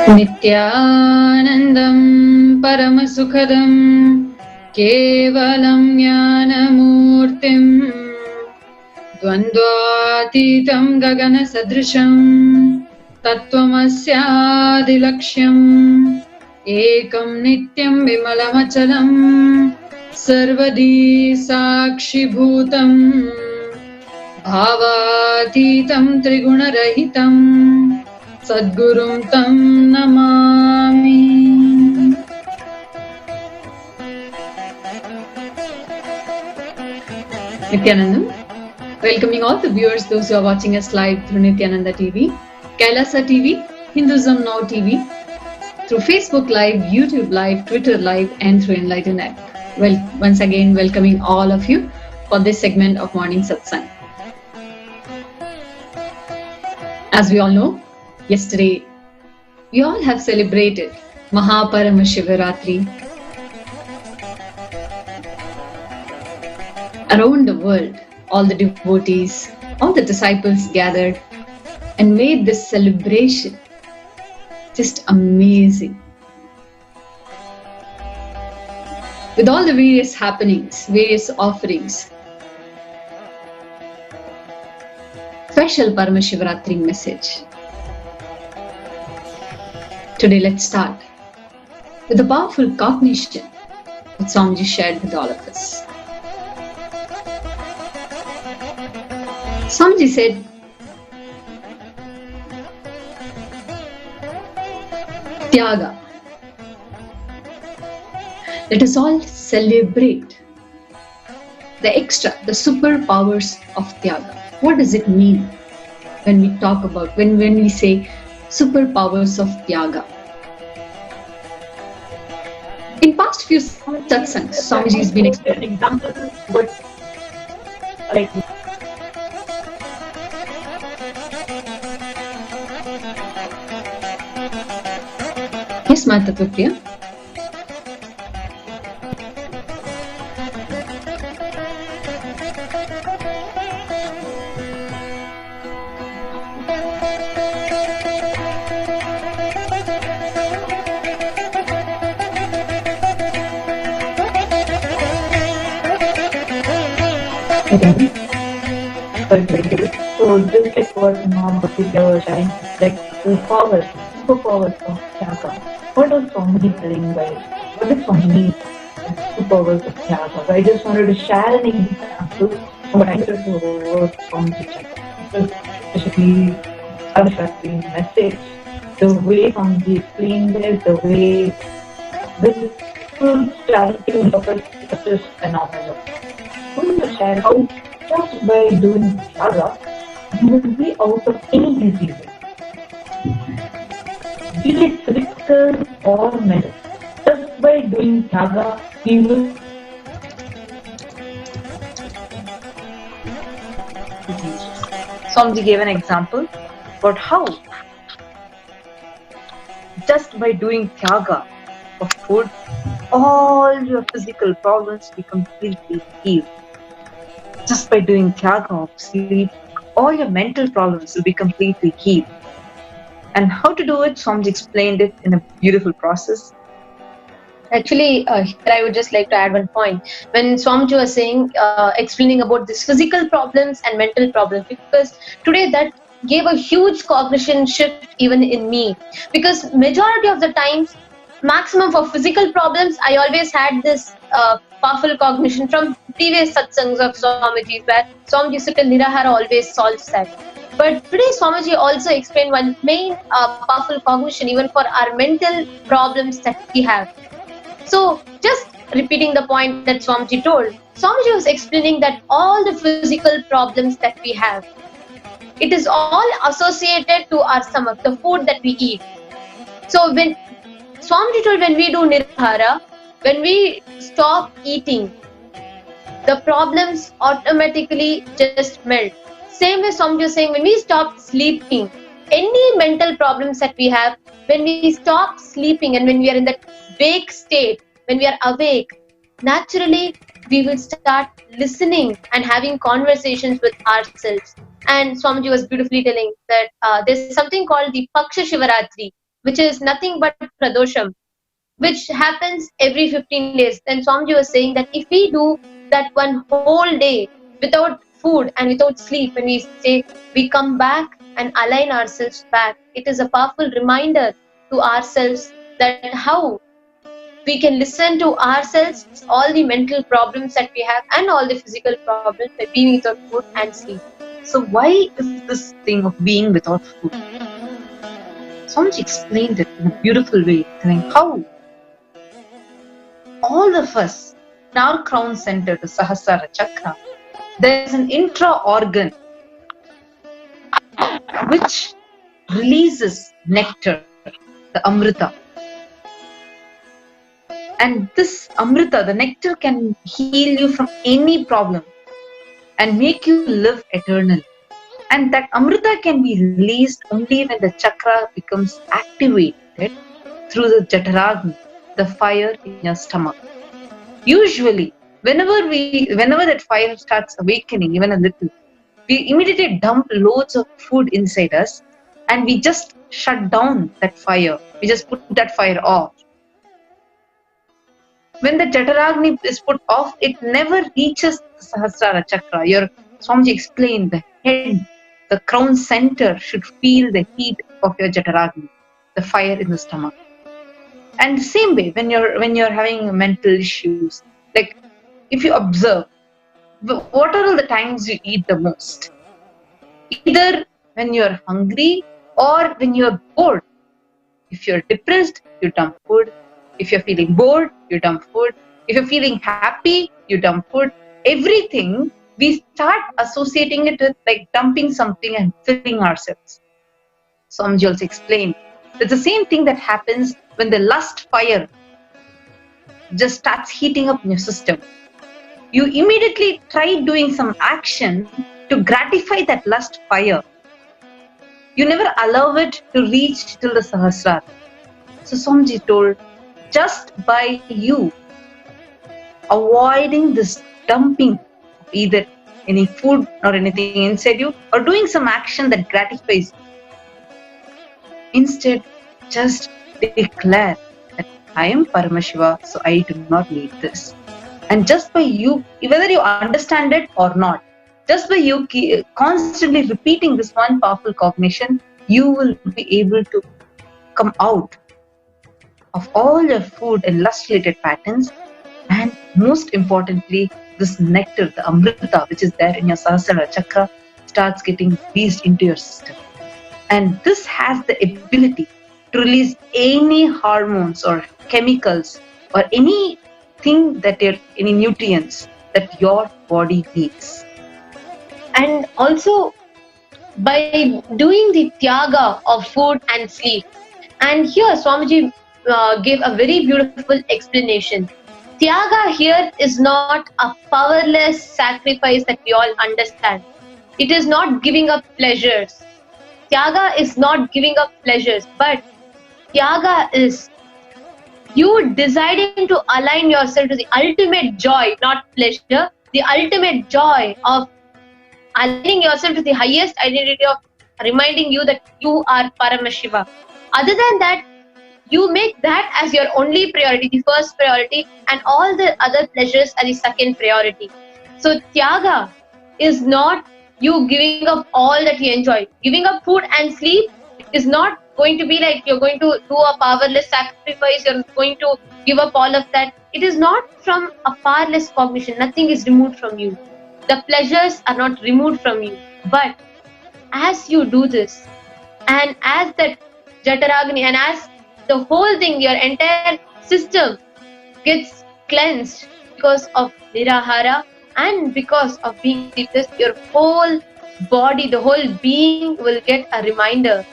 Nithyanandam Paramasukhadam Kevalam Jnanamurtim Dvandvatitam Gagana Sadrisham Tattvamasyaadilaksham Ekam Nityam Vimalamachalam Sarvadi Sakshi Bhutam Bhavatitam Trigunarahitam Sadgurum Tam Namami. Nithyanandam, welcoming all the viewers, those who are watching us live through Nithyananda TV, Kailasa TV, Hinduism Now TV, through Facebook Live, YouTube Live, Twitter Live, and through Enlightened app. Well, once again, welcoming all of you for this segment of Morning Satsang. As we all know, yesterday we all have celebrated Paramashiva. Around the world, all the devotees, all the disciples gathered and made this celebration just amazing. With all the various happenings, various offerings, special Paramashiva message. Today, let's start with a powerful cognition that Swamiji shared with all of us. Swamiji said, Tyaga. Let us all celebrate the superpowers of Tyaga. What does it mean when we talk about, when we say superpowers of Tyaga? In past few satsangs, Swamiji has been explaining examples, but like yes, Mata Tattvapriya. So just like what Mom Bhakti was sharing, like the superpowers of Tyaga. What was Swamiji telling by it? What does Swamiji mean superpowers of Tyaga? So I just wanted to share an example of what I heard to what Swamiji said. Especially Paramashiva message, the way Swamiji explained it, the way this full clarity of it is just phenomenal. I want to share how just by doing Tyaga, you will be out of any disease. Be it physical or mental. Just by doing Tyaga, you will Swamiji gave an example about how just by doing Tyaga of food, all your physical problems will be completely healed. Just by doing Tyaga of sleep, all your mental problems will be completely healed. And how to do it, Swamiji explained it in a beautiful process. Actually, here I would just like to add one point. When Swamiji was saying, explaining about this physical problems and mental problems, because today that gave a huge cognition shift even in me. Because majority of the times, maximum for physical problems, I always had this powerful cognition from previous satsangs of Swamiji, where Swamiji Sutta Nirahara always solves that. But today Swamiji also explained one main powerful cognition even for our mental problems that we have. So just repeating the point that Swamiji told, Swamiji was explaining that all the physical problems that we have, it is all associated to our stomach, the food that we eat. So when Swamiji told, when we do Nirahara, when we stop eating, the problems automatically just melt. Same way Swamiji was saying, when we stop sleeping, any mental problems that we have, when we stop sleeping and when we are in that wake state, when we are awake, naturally we will start listening and having conversations with ourselves. And Swamiji was beautifully telling that there's something called the Paksha Shivaratri. which is nothing but pradosham, which happens every 15 days. Then Swamiji was saying that if we do that one whole day without food and without sleep, when we say we come back and align ourselves back, it is a powerful reminder to ourselves that how we can listen to ourselves, all the mental problems that we have and all the physical problems by being without food and sleep. So why is this thing of being without food? Swamiji explained it in a beautiful way, telling how all of us, in our crown center, the Sahasrara Chakra, there is an intra-organ which releases nectar, the Amrita. And this Amrita, the nectar, can heal you from any problem and make you live eternally. And that Amrita can be released only when the chakra becomes activated through the Jataragni, the fire in your stomach. Usually, whenever that fire starts awakening, even a little, we immediately dump loads of food inside us and we just shut down that fire. We just put that fire off. When the Jataragni is put off, it never reaches the Sahasrara Chakra. Your Swamiji explained the head, the crown center should feel the heat of your Jataragni, the fire in the stomach. And the same way, when you're having mental issues, like if you observe, what are all the times you eat the most? Either when you're hungry or when you're bored. If you're depressed, you dump food. If you're feeling bored, you dump food. If you're feeling happy, you dump food. Everything, we start associating it with like dumping something and filling ourselves. Swamiji also explained, it's the same thing that happens when the lust fire just starts heating up in your system. You immediately try doing some action to gratify that lust fire. You never allow it to reach till the Sahasrara. So Swamiji told, just by you avoiding this dumping of either any food or anything inside you or doing some action that gratifies you, instead just declare that I am Paramashiva, so I do not need this. And just by you, whether you understand it or not, just by you constantly repeating this one powerful cognition, you will be able to come out of all your food and lust-related patterns, and most importantly, this nectar, the Amrita, which is there in your Sahasrara Chakra, starts getting released into your system. And this has the ability to release any hormones or chemicals or anything any nutrients that your body needs. And also, by doing the tyaga of food and sleep, and here Swamiji gave a very beautiful explanation. Tyaga here is not a powerless sacrifice that we all understand. It is not giving up pleasures. Tyaga is not giving up pleasures, but tyaga is you deciding to align yourself to the ultimate joy, not pleasure, the ultimate joy of aligning yourself to the highest identity of reminding you that you are Paramashiva. Other than that, you make that as your only priority, the first priority, and all the other pleasures are the second priority. So tyaga is not you giving up all that you enjoy. Giving up food and sleep is not going to be like you're going to do a powerless sacrifice, you're going to give up all of that. It is not from a powerless cognition. Nothing is removed from you. The pleasures are not removed from you. But as you do this, and as that Jataragni, and as the whole thing, your entire system gets cleansed because of nirahara and because of being depressed, your whole body, the whole being will get a reminder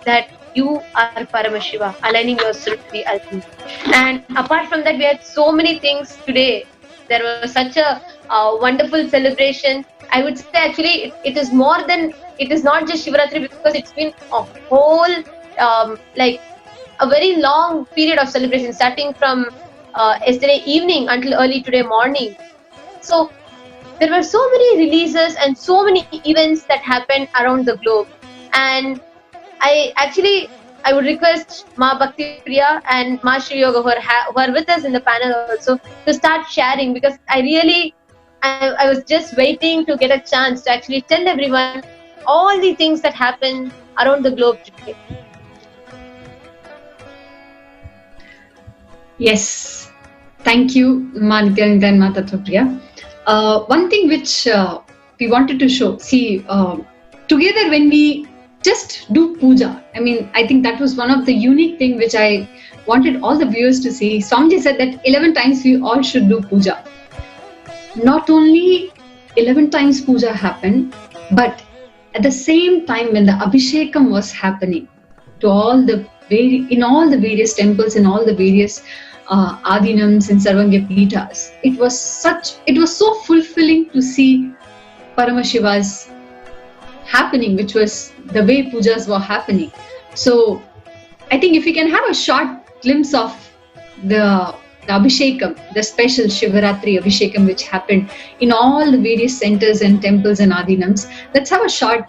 that you are Paramashiva, aligning yourself to the ultimate. And apart from that, we had so many things today. There was such a wonderful celebration. I would say actually it is more than, it is not just Shivaratri, because it's been a whole like a very long period of celebration, starting from yesterday evening until early today morning. So there were so many releases and so many events that happened around the globe. And I actually I would request Ma Bhakti Priya and Ma Shri Yoga who are with us in the panel also to start sharing, because I was just waiting to get a chance to actually tell everyone all the things that happen around the globe today. Yes, thank you, Ma Nithyananda and Ma Tattvapriya. One thing which we wanted to show, see, together when we just do puja, I mean, I think that was one of the unique thing which I wanted all the viewers to see. Swamiji said that 11 times we all should do puja. Not only 11 times puja happened, but at the same time when the Abhishekam was happening to in all the various temples, in all the various Adinams and Sarvangya Peethas, it was so fulfilling to see Paramashiva's happening, which was the way pujas were happening. So I think if we can have a short glimpse of the Abhishekam, the special Shivaratri Abhishekam which happened in all the various centers and temples and Adinams, let's have a short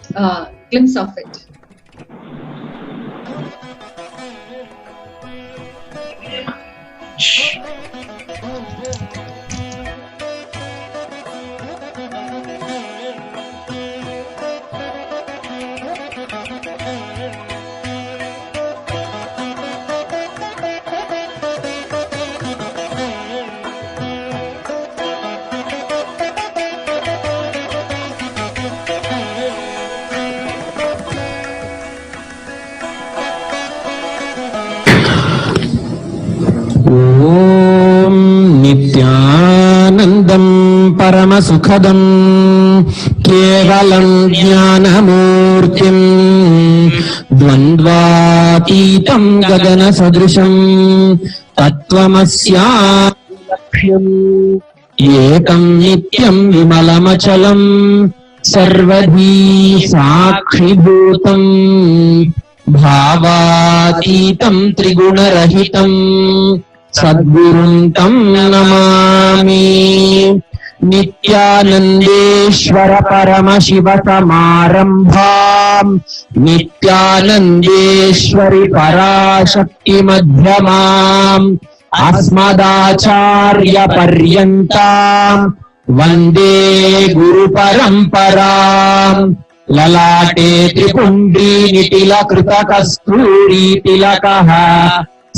glimpse of it. नित्यानन्दं परमसुखदं केवलं ज्ञानमूर्तिं द्वन्द्वातीतं गगनसदृशं तत्त्वमस्यालक्ष्यम् एकं नित्यं विमलमचलं सर्वधी साक्षिभूतं भावातीतं त्रिगुणरहितं सद्गुरुं तं नमामि। नित्यानन्देश्वर परमशिव समारम्भाम् नित्यानन्देश्वरि पराशक्ति मध्यमाम् अस्मदाचार्य पर्यन्ताम् वन्दे गुरुपरम्पराम्। ललाटे त्रिपुण्ड्रीनिटिलकृतकस्तूरीतिलकः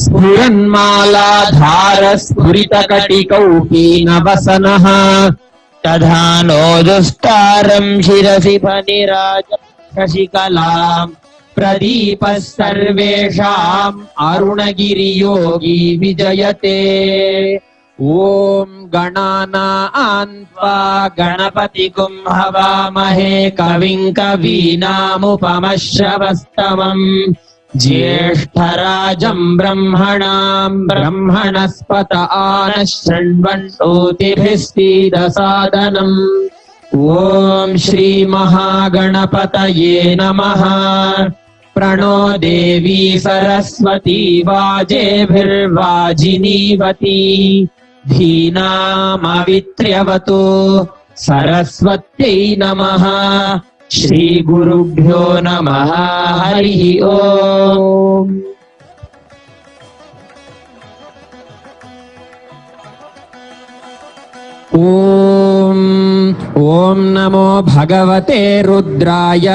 स्फुरन्मालाधार स्फुरितकटिकौपीनवसनः तथा नोदुस्तारम् शिरसि फणिराज शशिकलाम् प्रदीपः सर्वेषाम् अरुणगिरियोगी विजयते। ॐ गणानान्त्वा गणपतिगुं हवामहे कविं कवीनामुपमश्रवस्तमम् ज्येष्ठराजं ब्रह्मणां ब्रह्मणस्पत आनः शृण्वन्नोतिभिस्सीदसादनम्। ॐ श्रीमहागणपतये नमः। प्रणो देवी सरस्वती वाजेभिर्वाजिनीवती धीनामवित्र्यवतु सरस्वत्यै नमः। श्री गुरुभ्यो नमः। हरिः ओम्। ॐ नमो भगवते रुद्राय।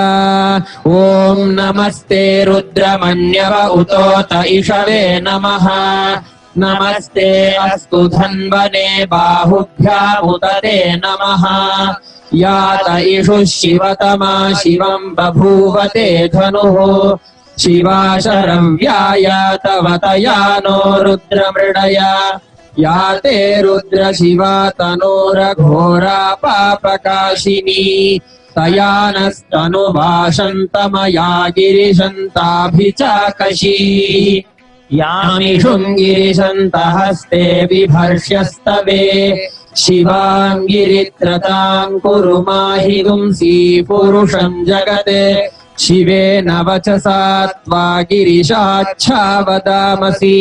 ॐ नमस्ते रुद्रमन्यव उतोत इषवे नमः। नमस्ते अस्तु धन्वने बाहुभ्यामुदते नमः। यात इषुः शिवतमा शिवं बभूवते धनुः। शिवाशरव्याय तव तया नो रुद्रमृडय। याते रुद्र शिवा तनोरघोरा पापकाशिनी। तया नस्तनुभाषन्तमया गिरिशन्ताभिचाकशी। यामिषुं गिरिशन्तहस्ते बिभर्ष्यस्तवे। शिवां गिरित्रतां कुरु माहि गुंसि पुरुषं जगते। शिवेन वचसा त्वा गिरिशाच्छा वदामसि।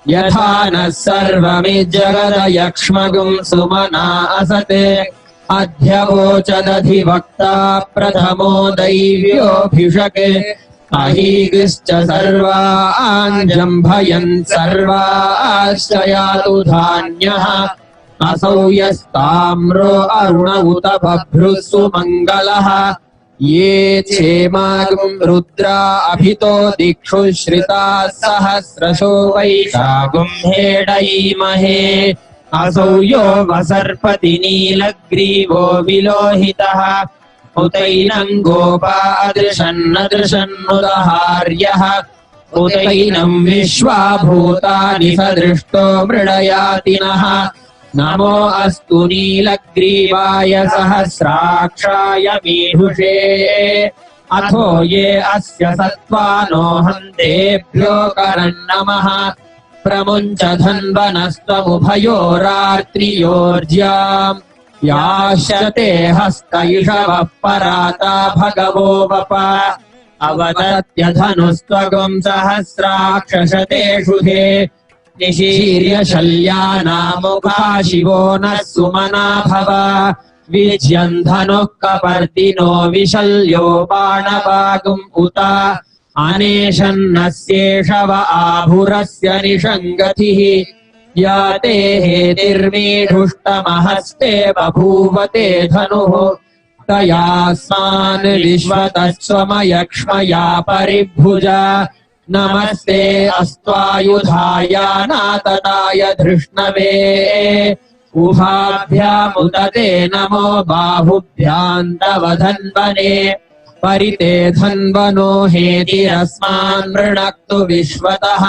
यथा नः सर्वमिज्जगदयक्ष्मगुं सुमना असते। अध्यवोचदधिवक्ता प्रथमो दैव्योऽभिषके। अहीगश्च सर्वान् जम्भयन् सर्वाश्च यातु धान्यः असौ यस्ताम्रो अरुण उत बभ्रुः सुमङ्गलः ये क्षेमागुं रुद्रा अभितो दिक्षु श्रिताः सहस्रशो वैशागुं हेडयीमहे असौ यो वसर्पति नीलग्रीवो विलोहितः उतैनं गोपा अदृशन्नदृशन्नुदहार्यः उतैनं विश्वा भूतानि सदृष्टो मृडयातिनः नमो अस्तु नीलग्रीवाय सहस्राक्षाय मीढुषे अथो ये अस्य सत्त्वानो हन्तेभ्यो करन्नमः प्रमुञ्च धन्वनस्त्वमुभयोरात्रियोर्ज्याम् यास्यते हस्तैषवः पराता भगवो वप अवदत्य धनुस्त्वगुं सहस्राक्षशतेषु हे निशीर्य शल्यानामुखा शिवो नः सुमना भव विज्यन् धनुः कपर्दिनो विशल्यो बाणवागुम् उत अनेशन्नस्येषव आभुरस्य निषङ्गतिः या ते हेतिर्मीढुष्टमहस्ते बभूवते धनुः तयास्मान् विश्वतस्त्वमयक्ष्मया परिभुजा नमस्ते अस्त्वायुधायानातताय धृष्णवे उभाभ्यामुदते नमो बाहुभ्याम् तव धन्वने परिते धन्वनो हेतिरस्मान् मृणक्तु विश्वतः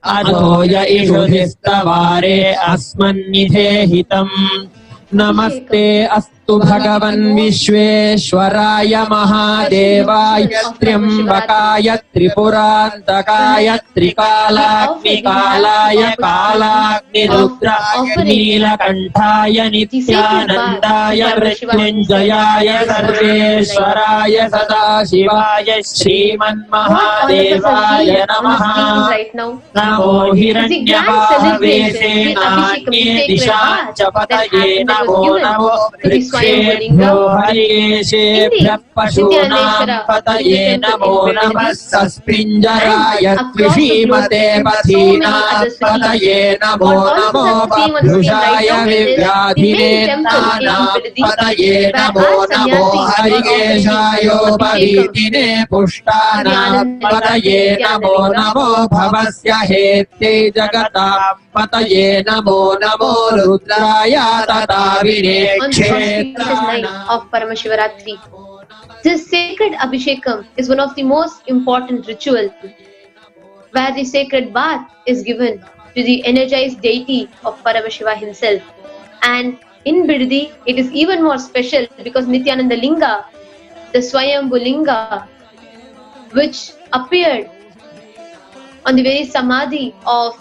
अधो य इषुधिस्तवारे अस्मन्निधेहितम् नमस्ते अस्तु भगवन् विश्वेश्वराय महादेवाय त्र्यम्बकाय त्रिपुरान्तकाय त्रिकालाग्निकालाय कालाग्निरुद्राय नीलकण्ठाय नित्यानन्दाय मृत्युञ्जयाय सर्वेश्वराय सदाशिवाय श्रीमन्महादेवाय नमः नमो हिरण्यवाहवेशेनान्ये दिशां च पतये नमो नमो वृक्षेभ्यो हरिकेशेभ्यः पशूनां पतये नमो नमः सस्पिञ्जराय त्रिषीमते पथीनां पतये नमो नमो बभ्रुषाय विव्याधिनेतानां पतये नमो नमो हरिकेशायोपवीतिने पुष्टानां पतये नमो नमो भवस्य हेत्यै जगतां पतये नमो नमो रुद्राय तदाविने on the auspicious night of Paramashivaratri. This sacred Abhishekam is one of the most important rituals where the sacred bath is given to the energized deity of Paramashiva himself. And in Bidadi, it is even more special because Nithyananda Linga, the Swayambhu Linga, which appeared on the very samadhi of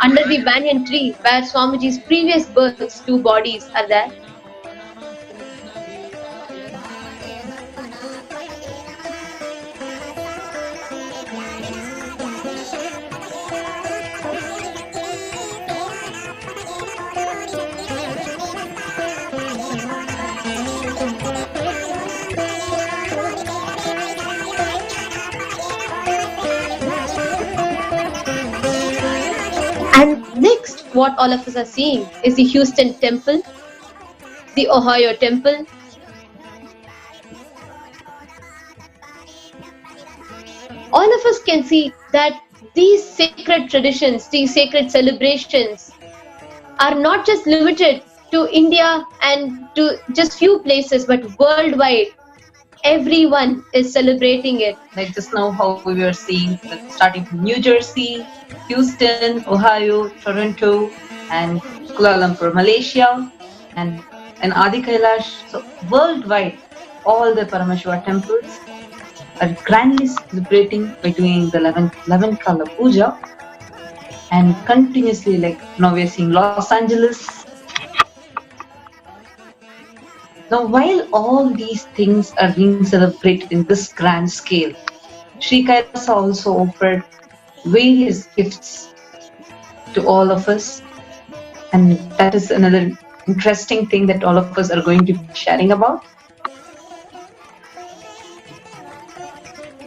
under the banyan tree where Swamiji's previous births, two bodies are there. And next, what all of us are seeing is the Houston Temple, the Ohio Temple, all of us can see that these sacred traditions, these sacred celebrations are not just limited to India and to just few places, but worldwide. Everyone is celebrating it. Like just now how we were seeing, starting from New Jersey, Houston, Ohio, Toronto, and Kuala Lumpur, Malaysia, and Adi Kailash. So worldwide, all the Paramashiva temples are grandly celebrating by doing the 11 color puja, and continuously, like now we are seeing Los Angeles. Now, while all these things are being celebrated in this grand scale, Sri Kailasa also offered various gifts to all of us, and that is another interesting thing that all of us are going to be sharing about.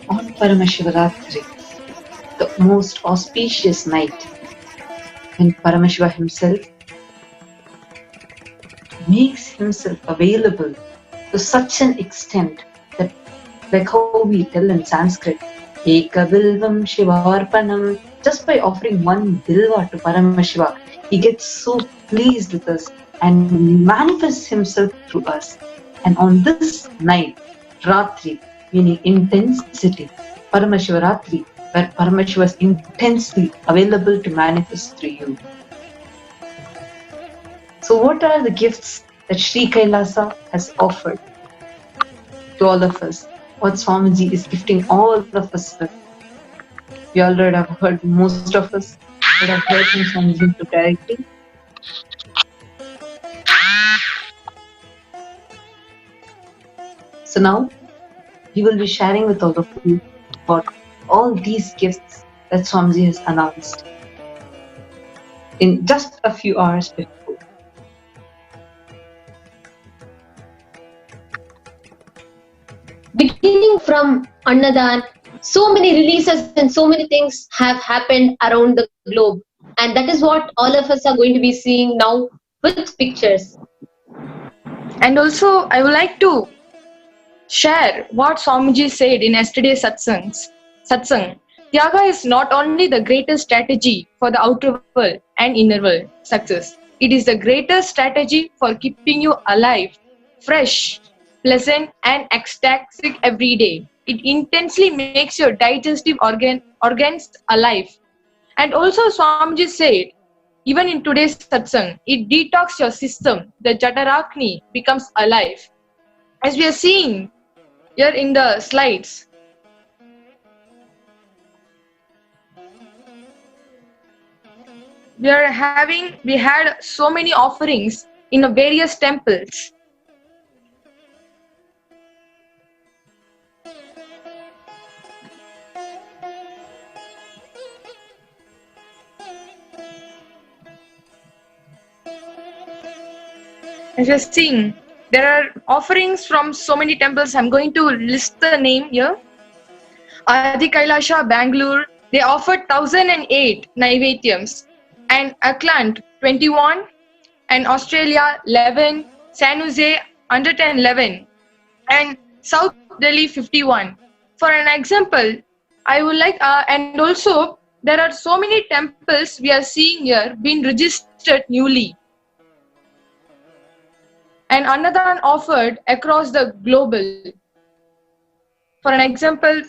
On Paramashivaratri, the most auspicious night, when Paramashiva himself makes himself available to such an extent that, like how we tell in Sanskrit, Eka Bilvam Shivarpanam, just by offering one bilva to Paramashiva, he gets so pleased with us and manifests himself through us. And on this night, Ratri, meaning intensity, Paramashiva Ratri, where Paramashiva is intensely available to manifest through you. So what are the gifts that Sri Kailasa has offered to all of us? What Swamiji is gifting all of us with? We already have heard, most of us would have heard from Swamiji directly. So now, he will be sharing with all of you about all these gifts that Swamiji has announced in just a few hours before. Beginning from Annadan, so many releases and so many things have happened around the globe. And that is what all of us are going to be seeing now with pictures. And also, I would like to share what Swamiji said in yesterday's satsang. Tyaga is not only the greatest strategy for the outer world and inner world success. It is the greatest strategy for keeping you alive, fresh, pleasant and ecstatic every day. It intensely makes your digestive organs alive. And also Swamiji said, even in today's satsang, it detox your system. The Jatarakni becomes alive. As we are seeing here in the slides, we had so many offerings in various temples. As you're seeing, there are offerings from so many temples. I'm going to list the name here. Adi Kailasa, Bengaluru, they offered 1008 Naivedyams, and Auckland 21, and Australia 11, San Jose 111, and South Delhi 51. For an example, I would like, and also there are so many temples we are seeing here being registered newly. And Annadan offered across the global. For an example,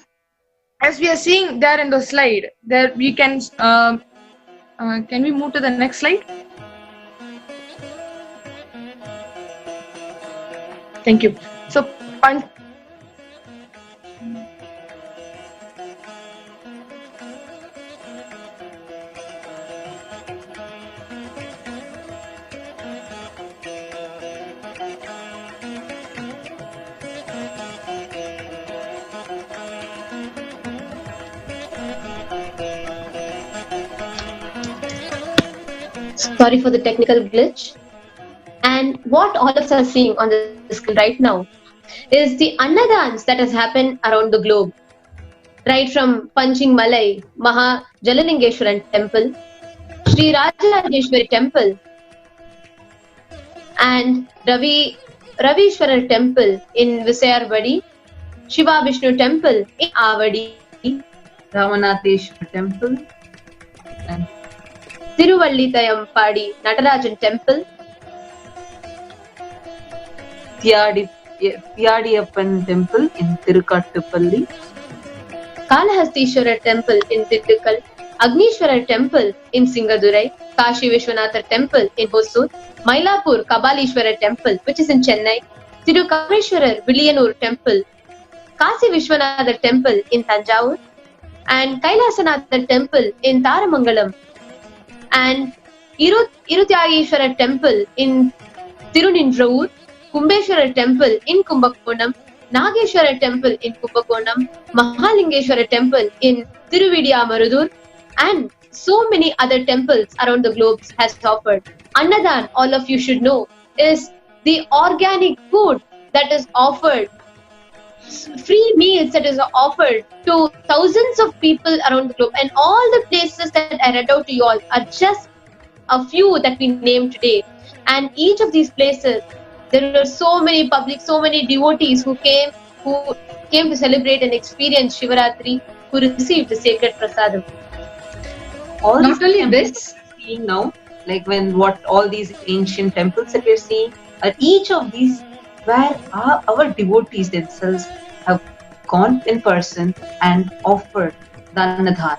as we are seeing there in the slide, there we can we move to the next slide? Thank you. So, Sorry for the technical glitch. And what all of us are seeing on the screen right now is the Annadans that has happened around the globe. Right from Panching Malai, Maha Jalalingeshwaran Temple, Sri Rajarajeshwari Temple, and Ravishwarar Temple in Visayarvadi, Shiva Vishnu Temple in Avadi, Ramanatheshwar Temple, and Tiruvallitayampadi Natarajan Temple, Thiyadiyappan Temple in Tirukattupalli, Kalahastishwara Temple in Thirukkal, Agnishwara Temple in Singadurai, Kashi Vishwanathar Temple in Hosur, Mylapore Kabalishwara Temple which is in Chennai, Tirukameshwarar Villiyanur Temple, Kasi Vishwanathar Temple in Tanjavur, and Kailasanathar Temple in Taramangalam, and Irutyageshwara Temple in Tirunindravur, Kumbeshwara Temple in Kumbakonam, Nageshwara Temple in Kumbakonam, Mahalingeshwara Temple in Tiruvidiyamarudur, and so many other temples around the globe has offered. Annadan, all of you should know, is the organic food that is offered free meals that is offered to thousands of people around the globe. And all the places that I read out to you all are just a few that we named today. And each of these places, there are so many public, so many devotees who came to celebrate and experience Shivaratri, who received the sacred prasadam. All Not these only temples this, we're seeing now, like when what all these ancient temples that we're seeing, each of these where our devotees themselves have gone in person and offered the annadhan.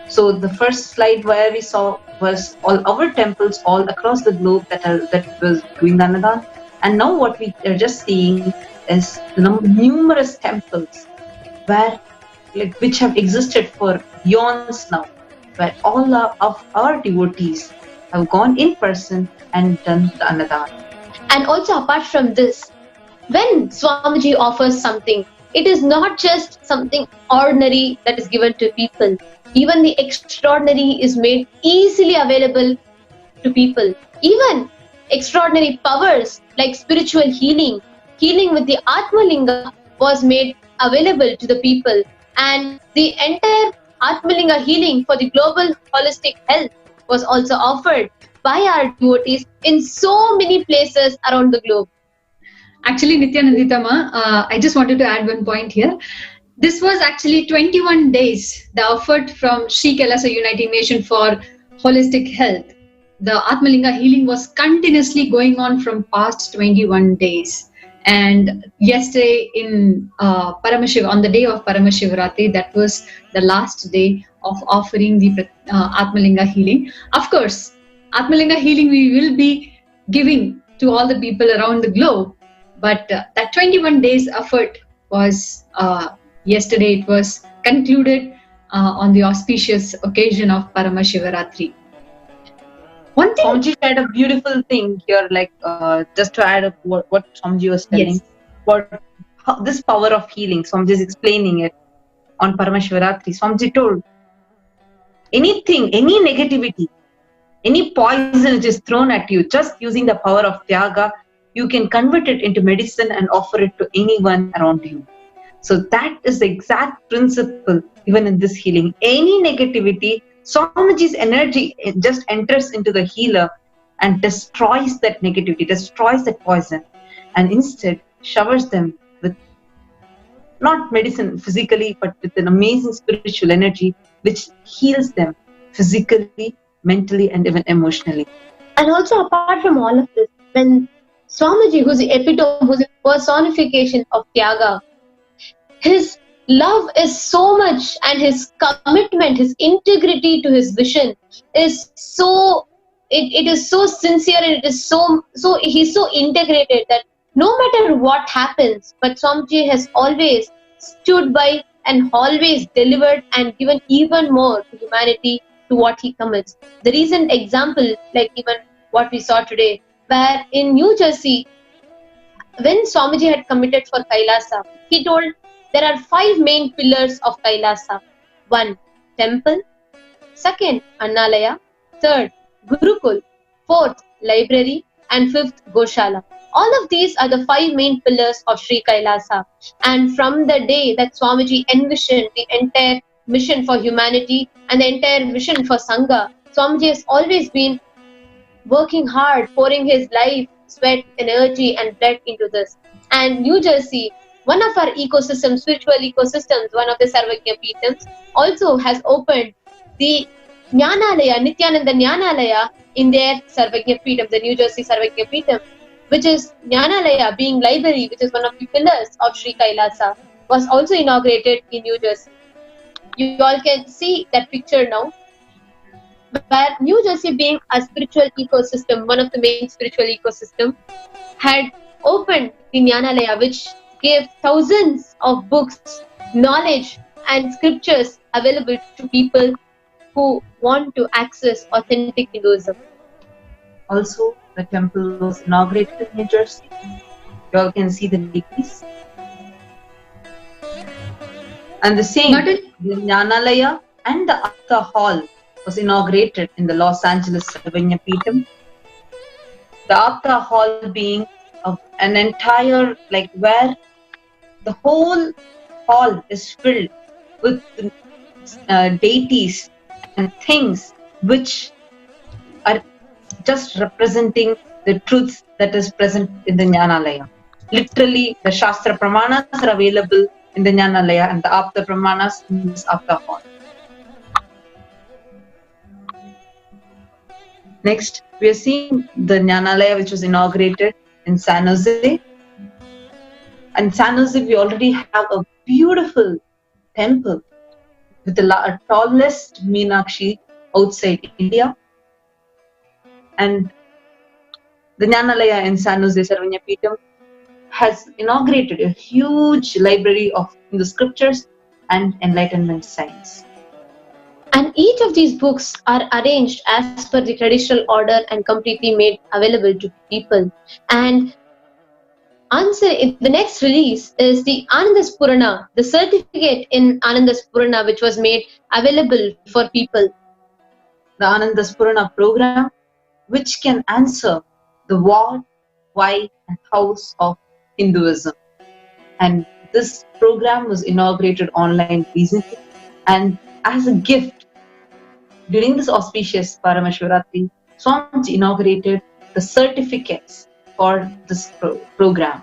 So the first slide where we saw was all our temples all across the globe that was doing the annadhan, and now what we are just seeing is numerous temples where which have existed for eons now, where all of our devotees have gone in person and done the annadhan. And also, apart from this, when Swamiji offers something, it is not just something ordinary that is given to people. Even the extraordinary is made easily available to people. Even extraordinary powers like spiritual healing with the Atmalinga was made available to the people. And the entire Atmalinga healing for the global holistic health was also offered by our devotees in so many places around the globe. actually, Nithyananditama, I just wanted to add one point here. This was actually 21 days, the effort from Sri Kailasa Uniting Nation for Holistic Health. The Atmalinga healing was continuously going on from past 21 days. And yesterday in Paramashiva, on the day of Paramashivaratri, that was the last day of offering the Atmalinga healing. Of course, Atmalinga healing we will be giving to all the people around the globe. But that 21 days effort was yesterday. It was concluded on the auspicious occasion of Paramashivaratri. One thing, Swamiji said a beautiful thing here, just to add up what Swamiji was telling. Yes. This power of healing, Swamiji is explaining it on Paramashivaratri. Swamiji told, anything, any negativity, any poison which is thrown at you, just using the power of Tyaga, you can convert it into medicine and offer it to anyone around you. So that is the exact principle even in this healing. Any negativity, Swamiji's energy just enters into the healer and destroys that negativity, destroys that poison, and instead showers them with not medicine physically, but with an amazing spiritual energy which heals them physically, mentally, and even emotionally. And also, apart from all of this, when Swamiji, who's the epitome, who's the personification of Tyaga, his love is so much, and his commitment, his integrity to his vision is so, it is so sincere, and it is so he's so integrated that no matter what happens, but Swamiji has always stood by and always delivered and given even more to humanity to what he commits. The recent example, like even what we saw today, where in New Jersey, when Swamiji had committed for Kailasa, he told there are 5 main pillars of Kailasa. 1, temple. 2nd, Annalaya. 3rd, Gurukul. 4th, library. And 5th, Goshala. All of these are the 5 main pillars of Sri Kailasa. And from the day that Swamiji envisioned the entire mission for humanity and the entire mission for Sangha, Swamiji has always been working hard, pouring his life, sweat, energy and blood into this. And New Jersey, one of our ecosystems, spiritual ecosystems, one of the Sarvagya Peethams, also has opened the Jnanalaya, Nithyananda Jnanalaya in their Sarvagya Peetham, the New Jersey Sarvagya Peetham, which is Jnanalaya being library, which is one of the pillars of Sri Kailasa, was also inaugurated in New Jersey. You all can see that picture now, where New Jersey, being a spiritual ecosystem, one of the main spiritual ecosystem, had opened the Jnanalaya, which gave thousands of books, knowledge and scriptures available to people who want to access authentic Hinduism. Also, the temple was inaugurated in New Jersey. You all can see the degrees. And the same, the Jnanalaya and the Akka Hall was inaugurated in the Los Angeles Sarvagya Peetham. The Akka Hall being an entire, where the whole hall is filled with deities and things which are just representing the truths that is present in the Jnanalaya. Literally, the Shastra Pramanas are available in the Jnanalaya and the Apta Pramanas in this Apta hall. Next, we are seeing the Jnanalaya which was inaugurated in San Jose. And San Jose, we already have a beautiful temple with the tallest Meenakshi outside India. And the Jnanalaya in San Jose, Sarvanya Peetham, has inaugurated a huge library of Hindu scriptures and enlightenment science. And each of these books are arranged as per the traditional order and completely made available to people. And the next release is the Anandaspurana, the certificate in Anandaspurana, which was made available for people. The Anandaspurana program, which can answer the what, why, and hows of Hinduism. And this program was inaugurated online recently. And as a gift, during this auspicious Paramashivaratri, Swamiji inaugurated the certificates for this program.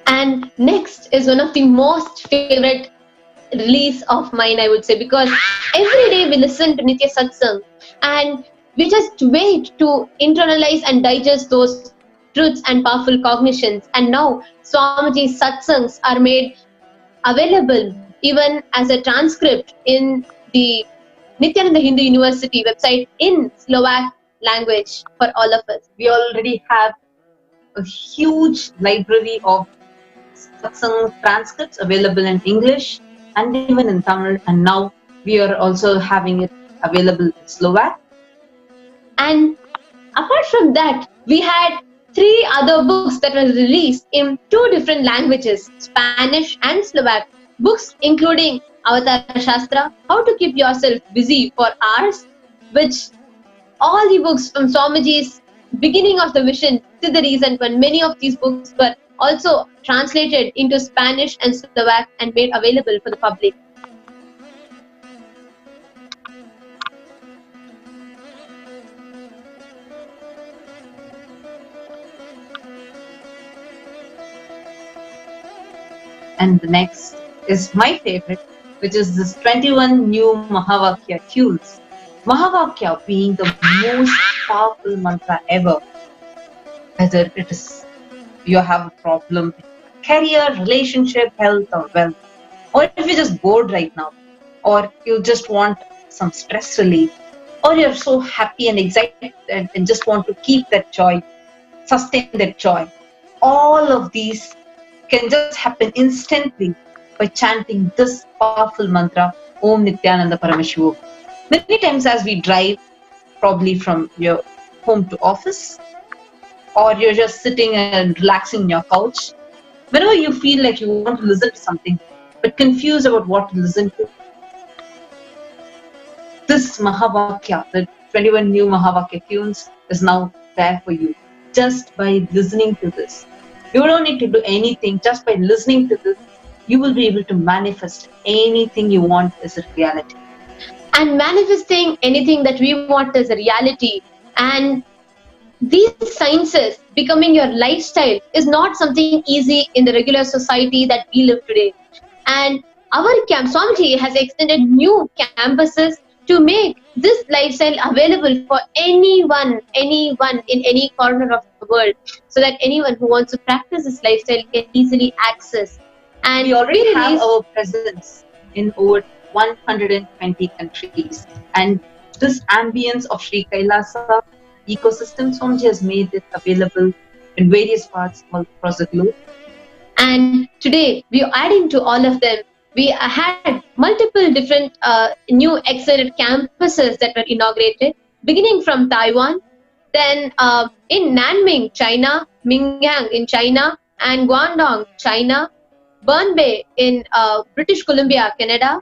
And next is one of the most favorite release of mine, I would say, because every day we listen to Nithya Satsang and we just wait to internalize and digest those truths and powerful cognitions. And now Swamiji's Satsangs are made available even as a transcript in the Nithyananda Hindu University website in Slovak language for all of us. We already have a huge library of Satsang transcripts available in English and even in Tamil, and now we are also having it available in Slovak. And apart from that, we had 3 other books that were released in 2 different languages, Spanish and Slovak. Books including Avatara Shastra, How to Keep Yourself Busy for Hours, which all the books from Swamiji's beginning of the mission to the recent one, many of these books were also translated into Spanish and Slovak and made available for the public. And the next is my favorite, which is this 21 new Mahavakya tunes. Mahavakya being the most powerful mantra ever. Whether it is you have a problem in career, relationship, health, or wealth, or if you're just bored right now, or you just want some stress relief, or you're so happy and excited and just want to keep that joy, sustain that joy. All of these can just happen instantly by chanting this powerful mantra, Om Nithyananda Paramashivam. Many times as we drive, probably from your home to office, or you're just sitting and relaxing on your couch, whenever you feel like you want to listen to something, but confused about what to listen to, this Mahavakya, the 21 new Mahavakya tunes, is now there for you. Just by listening to this. You don't need to do anything. Just by listening to this, you will be able to manifest anything you want as a reality. And manifesting anything that we want as a reality, and these sciences becoming your lifestyle, is not something easy in the regular society that we live today. And our camp, Swamiji has extended new campuses to make this lifestyle available for anyone in any corner of the world, so that anyone who wants to practice this lifestyle can easily access. And we already have our presence in over 120 countries, and this ambience of Sri Kailasa ecosystem, Swamiji has made it available in various parts all across the globe. And today we are adding to all of them. We had multiple different new excellent campuses that were inaugurated, beginning from Taiwan, then in Nanming, China, Mingyang in China, and Guangdong, China, Burnbay in British Columbia, Canada,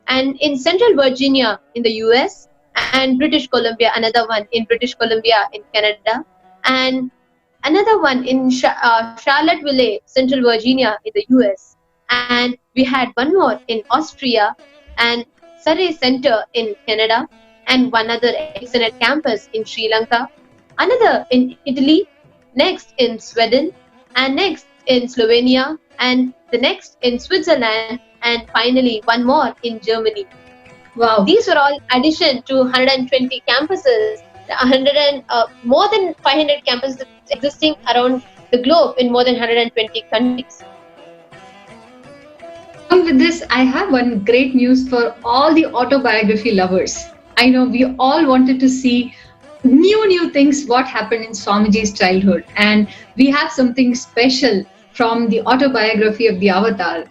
and in Central Virginia in the US, and British Columbia, another one in British Columbia in Canada, and another one in Charlottesville, Central Virginia in the US. And we had one more in Austria and Surrey Center in Canada, and one other excellent campus in Sri Lanka, another in Italy, next in Sweden, and next in Slovenia, and the next in Switzerland, and finally one more in Germany. Wow. These were all addition to 120 campuses, more than 500 campuses existing around the globe in more than 120 countries. Along with this, I have one great news for all the autobiography lovers. I know we all wanted to see new things, what happened in Swamiji's childhood, and we have something special from the autobiography of the avatar,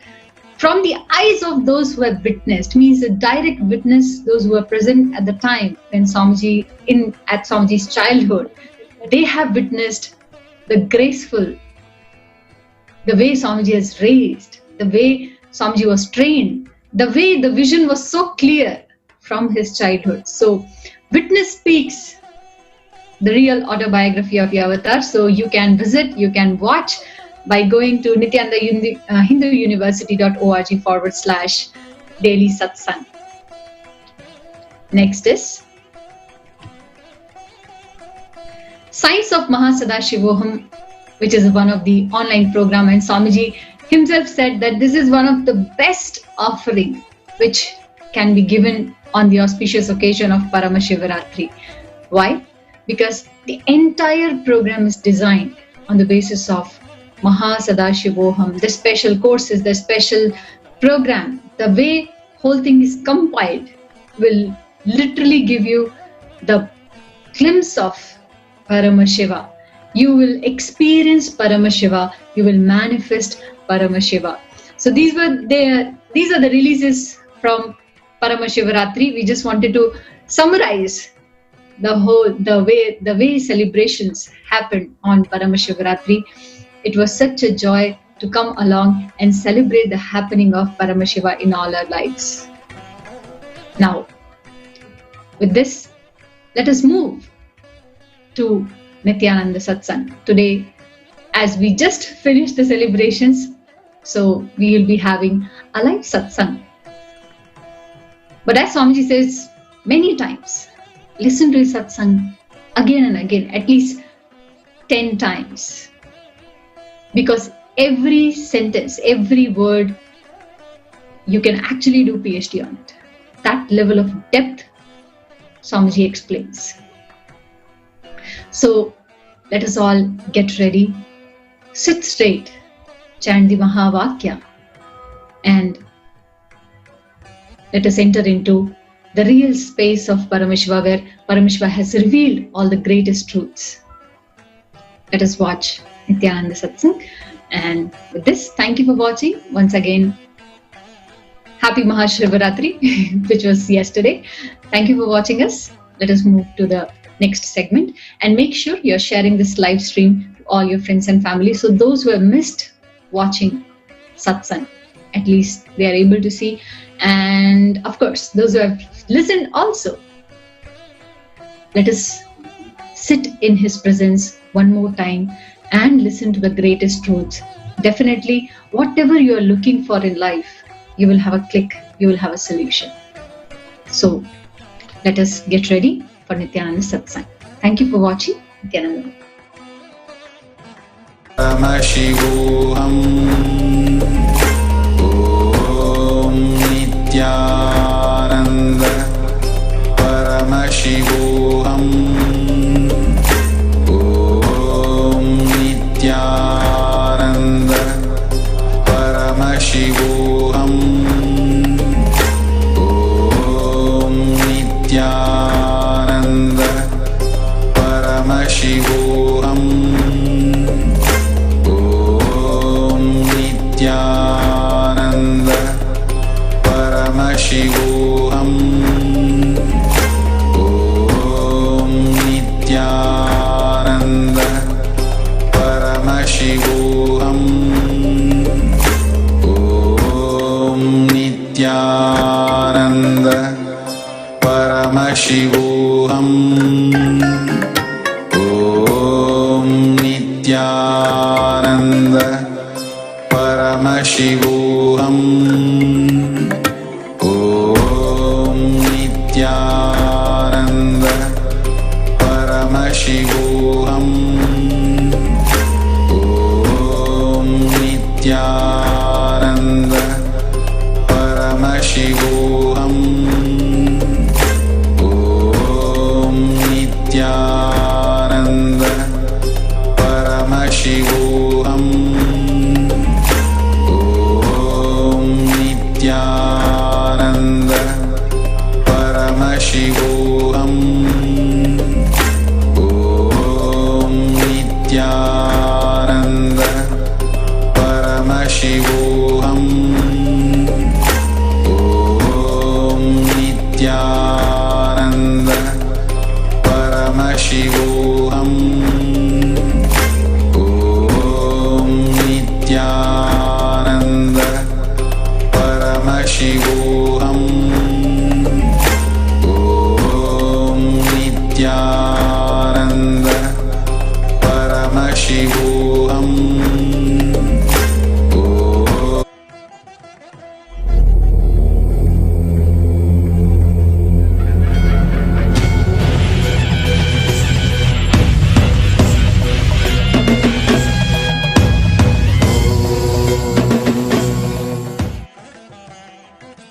from the eyes of those who have witnessed, means a direct witness, those who were present at the time when at Swamiji's childhood. They have witnessed the graceful, the way Swamiji is raised, the way Swamiji was trained, the way the vision was so clear from his childhood. So Witness Speaks, the real autobiography of the avatar. So you can visit, you can watch by going to nithyananda.hinduuniversity.org/daily satsang. Next is Science of Mahasannidhanam, which is one of the online program, and Swamiji himself said that this is one of the best offering which can be given on the auspicious occasion of Paramashiva. Why? Because the entire program is designed on the basis of Mahasannidhanam, the special courses, the special program, the way whole thing is compiled will literally give you the glimpse of Paramashiva. You will experience Paramashiva, you will manifest Paramashiva. So these are the releases from Paramashiva. We just wanted to summarize the way celebrations happened on Paramashiva. It was such a joy to come along and celebrate the happening of Paramashiva in all our lives. Now, with this, let us move to Nithyananda Satsang. Today, as we just finished the celebrations, so we will be having a live satsang. But as Swamiji says many times, listen to his satsang again and again, at least 10 times. Because every sentence, every word, you can actually do PhD on it. That level of depth, Swamiji explains. So let us all get ready, sit straight, chant the Mahavakya, and let us enter into the real space of Paramashiva, where Paramashiva has revealed all the greatest truths. Let us watch Nithyananda Satsang. And with this, thank you for watching. Once again, happy Mahashivaratri, which was yesterday. Thank you for watching us. Let us move to the next segment, and make sure you're sharing this live stream to all your friends and family, so those who have missed watching satsang, at least they are able to see. And of course, those who have listened also, let us sit in his presence one more time and listen to the greatest truths. Definitely, whatever you are looking for in life, you will have a click, you will have a solution. So let us get ready for Nithyananda Satsang. Thank you for watching. Nithyananda. Paramashivam Om Nithyananda Paramashivam Om Nithyananda Paramashivam Om Nithyananda Paramashivam Om Nithyananda Paramashivam Om Nithyananda Paramashivam Om Nithyananda Paramashivam Om Nithyananda Paramashivoham. Om Nithyananda Paramashivoham. Om Nithyananda Paramashivoham. Om Nithyananda Paramashivoham. Om Nithyananda Paramashivoham. Om Nithyananda Paramashivoham. Om Nithyananda Paramashivoham. Om Nithyananda Paramashivoham. Om Nithyananda Paramashivoham.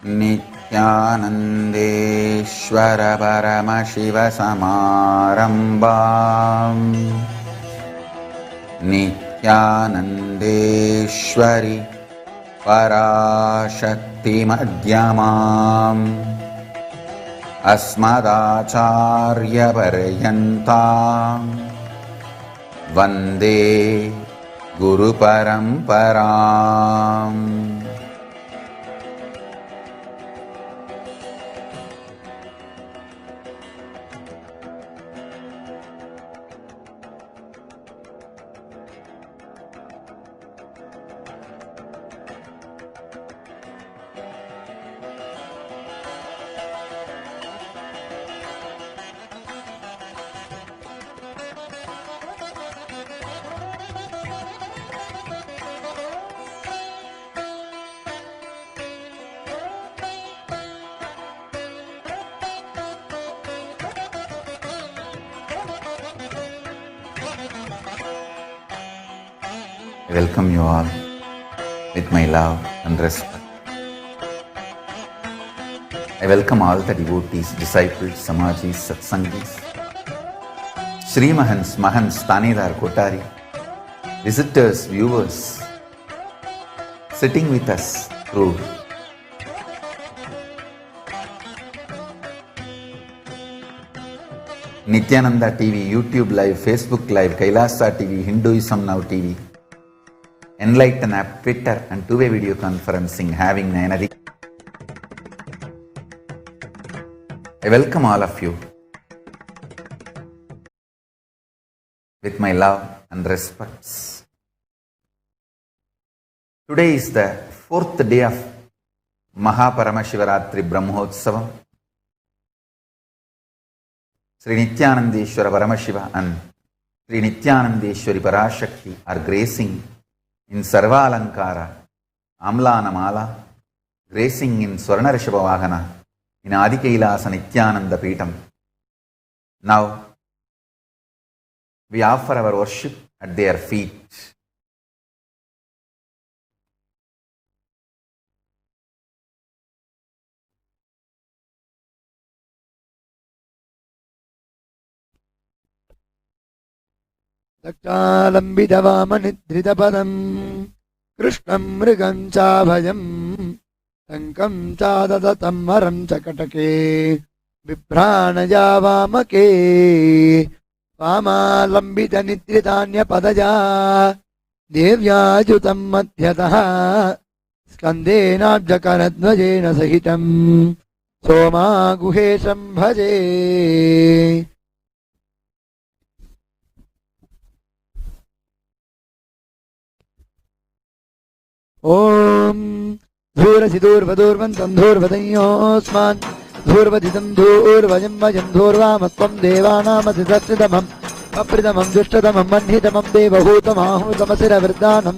Nithyanandeshwara Paramashiva Samarambam. Nithyanandeshwari Parashakti Madhyamam. Asmadacharya Paryantam. Vande Guru Paramparam. I welcome you all with my love and respect. I welcome all the devotees, disciples, samajis, satsangis, Shri Mahans, Mahans, Tanedar, Kotari, visitors, viewers, sitting with us through Nithyananda TV, YouTube Live, Facebook Live, Kailasa TV, Hinduism Now TV, Enlightened app, Twitter and two-way video conferencing having Nayanadi. I welcome all of you with my love and respects. Today is the fourth day of Mahaparamashivaratri Brahmotsavam. Sri Nithyanandeshwara Paramashiva and Sri Nithyanandeshwari Parashakti are gracing in Sarva Alankara, Amlana Mala, gracing in Swarna Rishabha Vahana, in Adi Kailasa Nithyananda Peetam. Now, we offer our worship at their feet. Daktalambidavamanidritapadam Krishnam mrigam chabhayam Tankam chadadatam maram chakatake Vibhranayavamake Vamalambita nitritanya padaja Devyajutam madhyataha Skandenabjakaradvajena sahitam Soma guhesham bhaje. Om Dhurasiddhurvadurvantam dhurvadanyosman Dhurvadidam dhurvajam vajam dhurvamatvam devanamasiddhamam Apridamam dushtatamam manhitamam devahutamahutamasiravriddhanam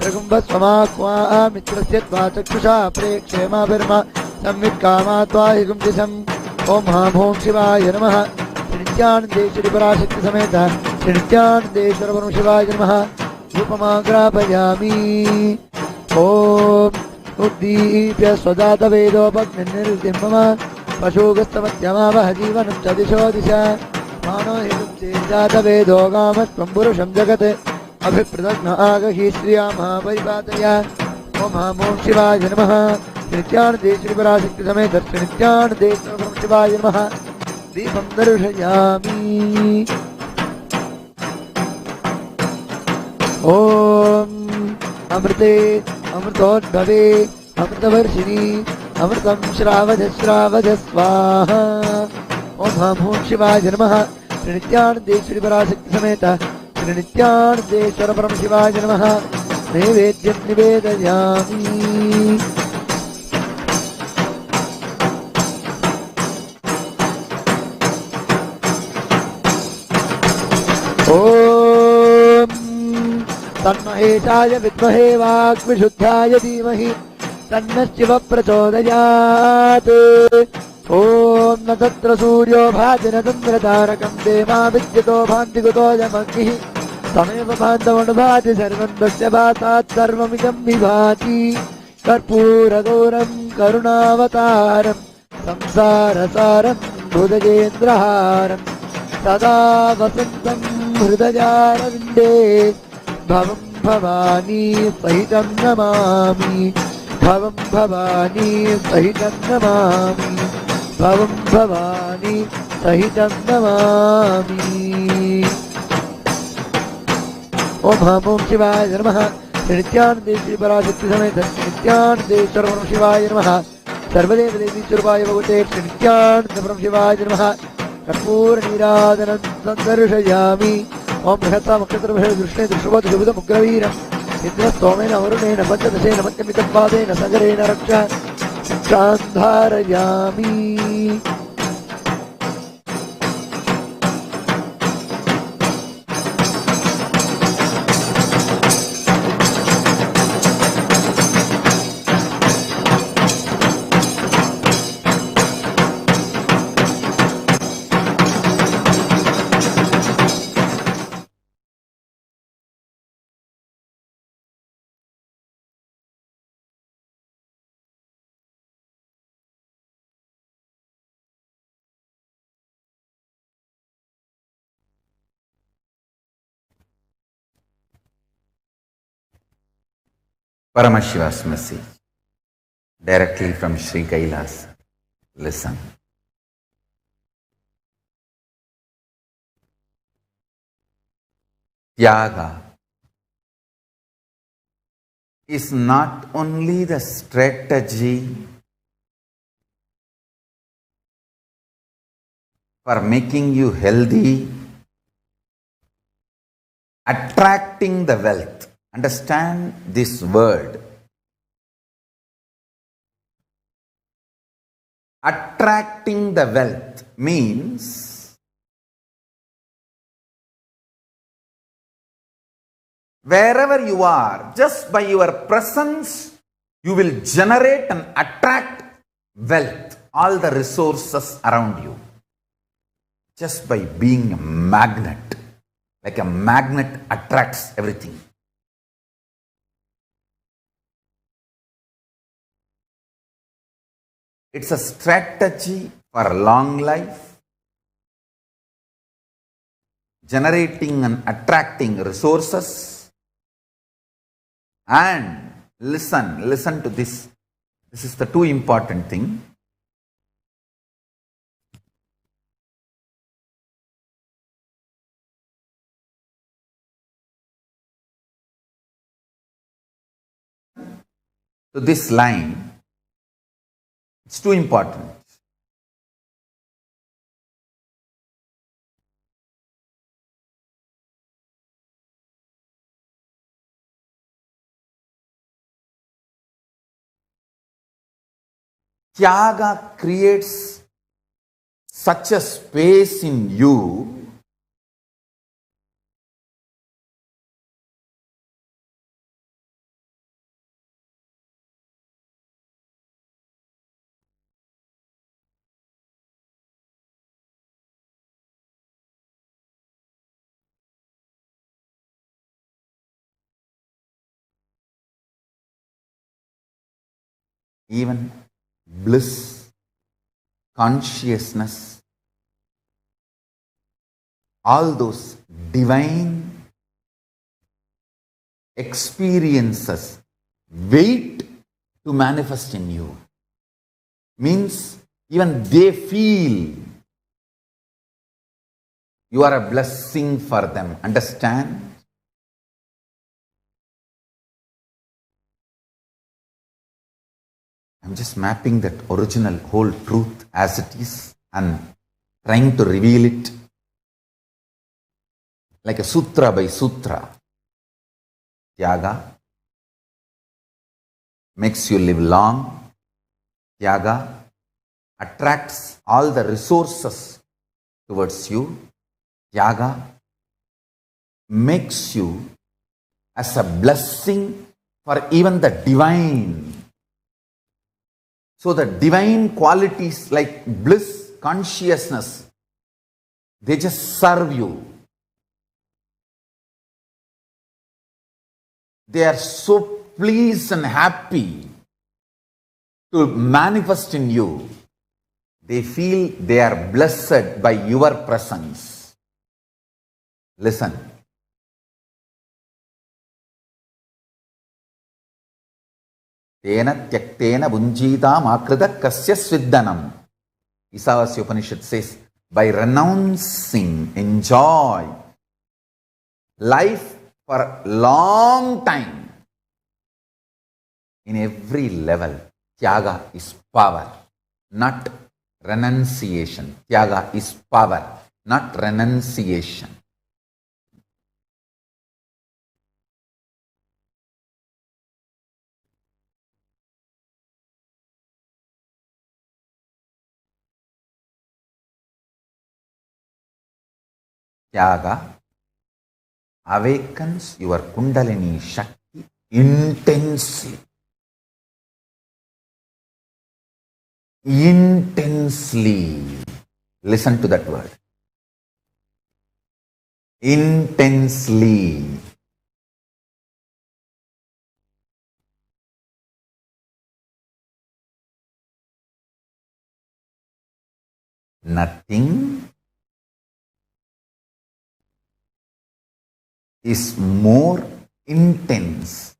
प्रकुम्भस्वमाक्वा मित्रस्य त्वा चक्षुषा प्रेक्षेमाभिर्मा संवित्कामा त्वा हिगुंसिसम् ॐ हां शिवाय नमः श्रीनित्यानन्देश्वरि पराशक्ति समेत श्रीनित्यानन्देश्वर परमशिवाय नमः रूपमाग्रापयामि ॐ उद्दीप्य स्वजातवेदोपग्निर्निर्दिं मम पशुगस्तमत्यमावह जीवनं च दिशो दिश मानो हितुं गामत्वं पुरुषं जगत् अभिप्रदग्न आगहि श्रिया महापरिपातय ॐ हां शिवाय नमः श्रीनित्यानन्देश्वरि पराशक्ति समेत श्रीनित्यानन्देश्वर परमशिवाय नमः दीपं दर्शयामि ॐ अमृते अमृतोद्भवे अमृतवर्षिणी अमृतं श्रावज स्वाहा ॐ हां शिवाय नमः श्रीनित्यानन्देश्वरि पराशक्ति समेत श्रीनित्यानन्देश्वर परमशिवाय नमः नैवेद्यं निवेदयामि ॐ तन्महेशाय विद्महे वाग्विशुद्धाय धीमहि तन्नः शिवः प्रचोदयात् ॐ न तत्र सूर्यो भाति न चन्द्रतारकं देवा विद्युतो भान्ति कुतोऽयमग्निः तमेव भान्तमनुभाति सर्वं तस्य भासात् सर्वमिदं विभाति कर्पूरगौरं करुणावतारं संसारसारं भुजगेन्द्रहारं सदा वसन्तं हृदयारविन्दे भवं भवानी सहितं नमामि भवं भवानी सहितं नमामि भवं भवानी सहितं नमामि ॐ हां शिवाय नमः श्रीनित्यानन्देश्वरि पराशक्ति समेत श्रीनित्यानन्देश्वर परमशिवाय नमः सर्वदेवदेवीस्वरूपाय भगवते श्रीनित्यानन्द परमशिवाय नमः कर्पूरनीराजनं सन्दर्शयामि ॐ बृहत्तामक्षत्रदृष्णे दृष्टुवदुग्रवीरम् इन्द्रस्तोमेन वरुणेन पञ्चदशेन पञ्चमितपादेन सगरेण रक्षां धारयामि Paramashiva's message directly from Sri Kailasa. Listen. Tyaga is not only the strategy for making you healthy, attracting the wealth. Understand this word. Attracting the wealth means wherever you are, just by your presence, you will generate and attract wealth, all the resources around you. Just by being a magnet, like a magnet attracts everything. It's a strategy for a long life, generating and attracting resources. And listen to this. This is the too important thing. To this line, it's too important. Tyaga creates such a space in you even bliss, consciousness, all those divine experiences wait to manifest in you. Means even they feel you are a blessing for them. Understand? I'm just mapping that original whole truth as it is and trying to reveal it like a sutra by sutra. Tyaga makes you live long. Tyaga attracts all the resources towards you. Tyaga makes you as a blessing for even the divine. So the divine qualities like bliss, consciousness, they just serve you. They are so pleased and happy to manifest in you. They feel they are blessed by your presence. Listen. Tena tyaktena bunjitam akrita kasya sviddanam. Isavasya Upanishad says, by renouncing, enjoy life for a long time. In every level, Tyaga is power, not renunciation. Tyaga is power, not renunciation. Tyaga awakens your Kundalini Shakti intensely. Intensely. Listen to that word. Intensely. Nothing is more intense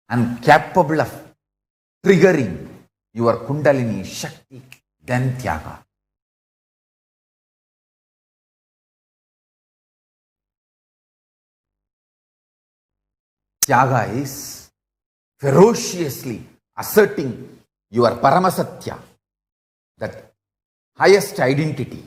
and capable of triggering your Kundalini Shakti than Tyaga. Tyaga is ferociously asserting your Paramasatya, that highest identity.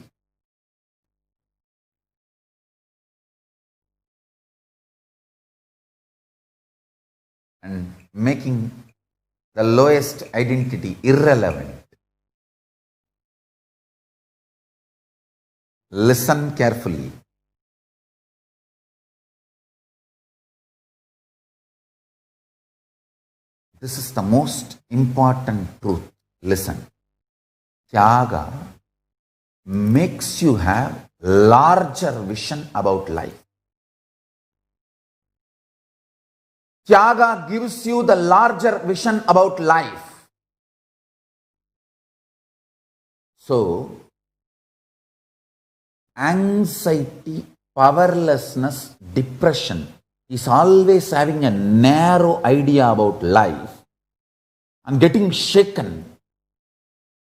And making the lowest identity irrelevant. Listen carefully. This is the most important truth. Listen. Tyaga makes you have larger vision about life. Tyaga gives you the larger vision about life. So, anxiety, powerlessness, depression is always having a narrow idea about life and getting shaken.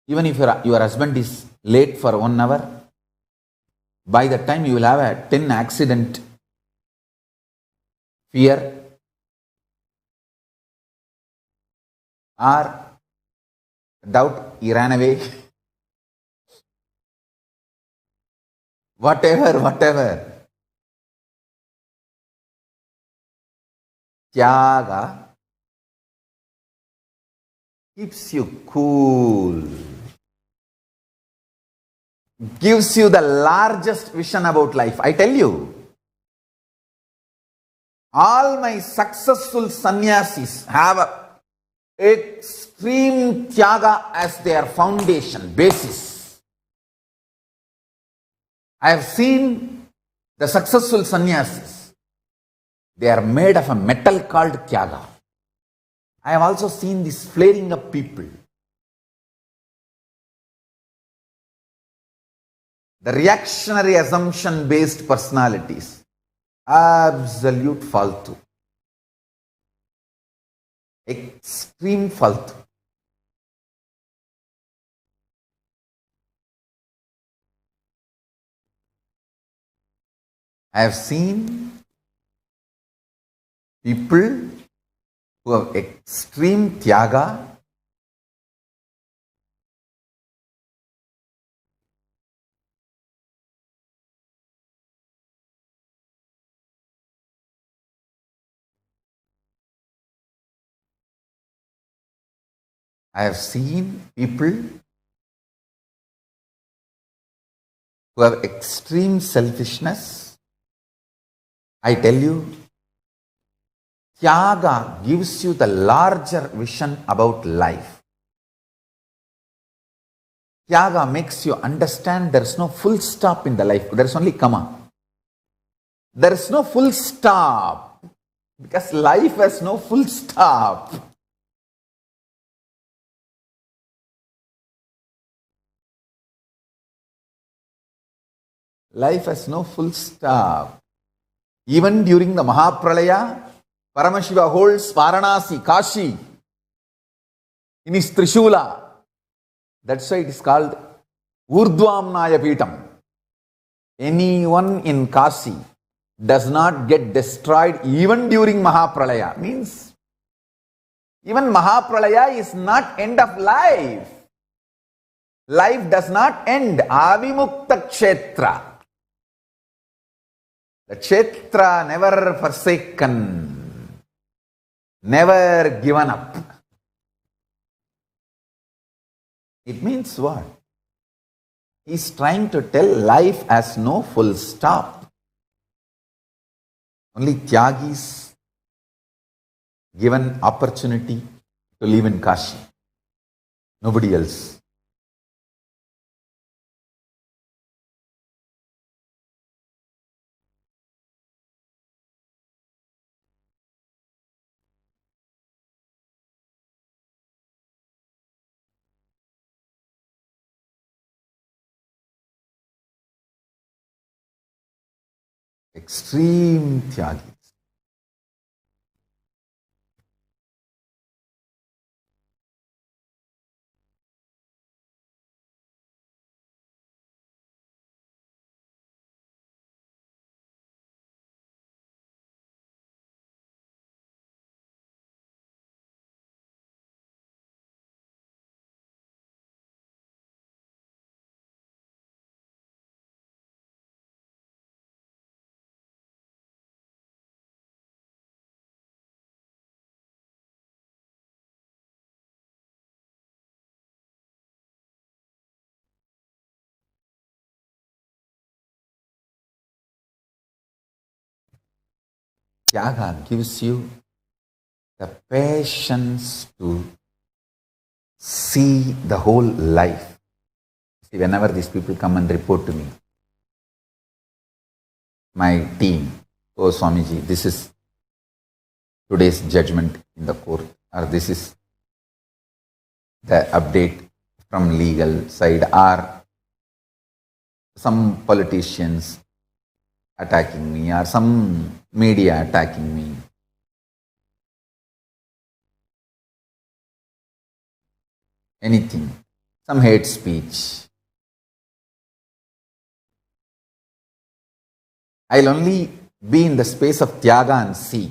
Even if your husband is late for 1 hour, by the time you will have a 10 accident fear, or doubt he ran away, whatever. Tyaga keeps you cool, gives you the largest vision about life. I tell you, all my successful sannyasis have a extreme Tyaga as their foundation, basis. I have seen the successful sannyasis. They are made of a metal called Tyaga. I have also seen this flaring up people. The reactionary assumption based personalities. Absolute faltu. Extreme faltu. I have seen people who have extreme tyaga, I have seen people who have extreme selfishness. I tell you, Tyaga gives you the larger vision about life. Tyaga makes you understand there is no full stop in the life. There is only comma. There is no full stop because life has no full stop. Life has no full stop. Even during the Mahapralaya, Paramashiva holds Varanasi, Kashi in his Trishula. That's why it is called Urdhvamnaya Pitam. Anyone in Kashi does not get destroyed even during Mahapralaya. Means even Mahapralaya is not end of life. Life does not end. Avimukta Kshetra. The Kshetra never forsaken, never given up. It means what? He is trying to tell life has no full stop. Only Tyagis given opportunity to live in Kashi. Nobody else. Extreme Tyagis. Tyaga gives you the patience to see the whole life. See, whenever these people come and report to me, my team, oh Swamiji, this is today's judgment in the court, or this is the update from legal side, or some politicians attacking me, or some media attacking me. Anything, some hate speech. I'll only be in the space of Tyaga and see.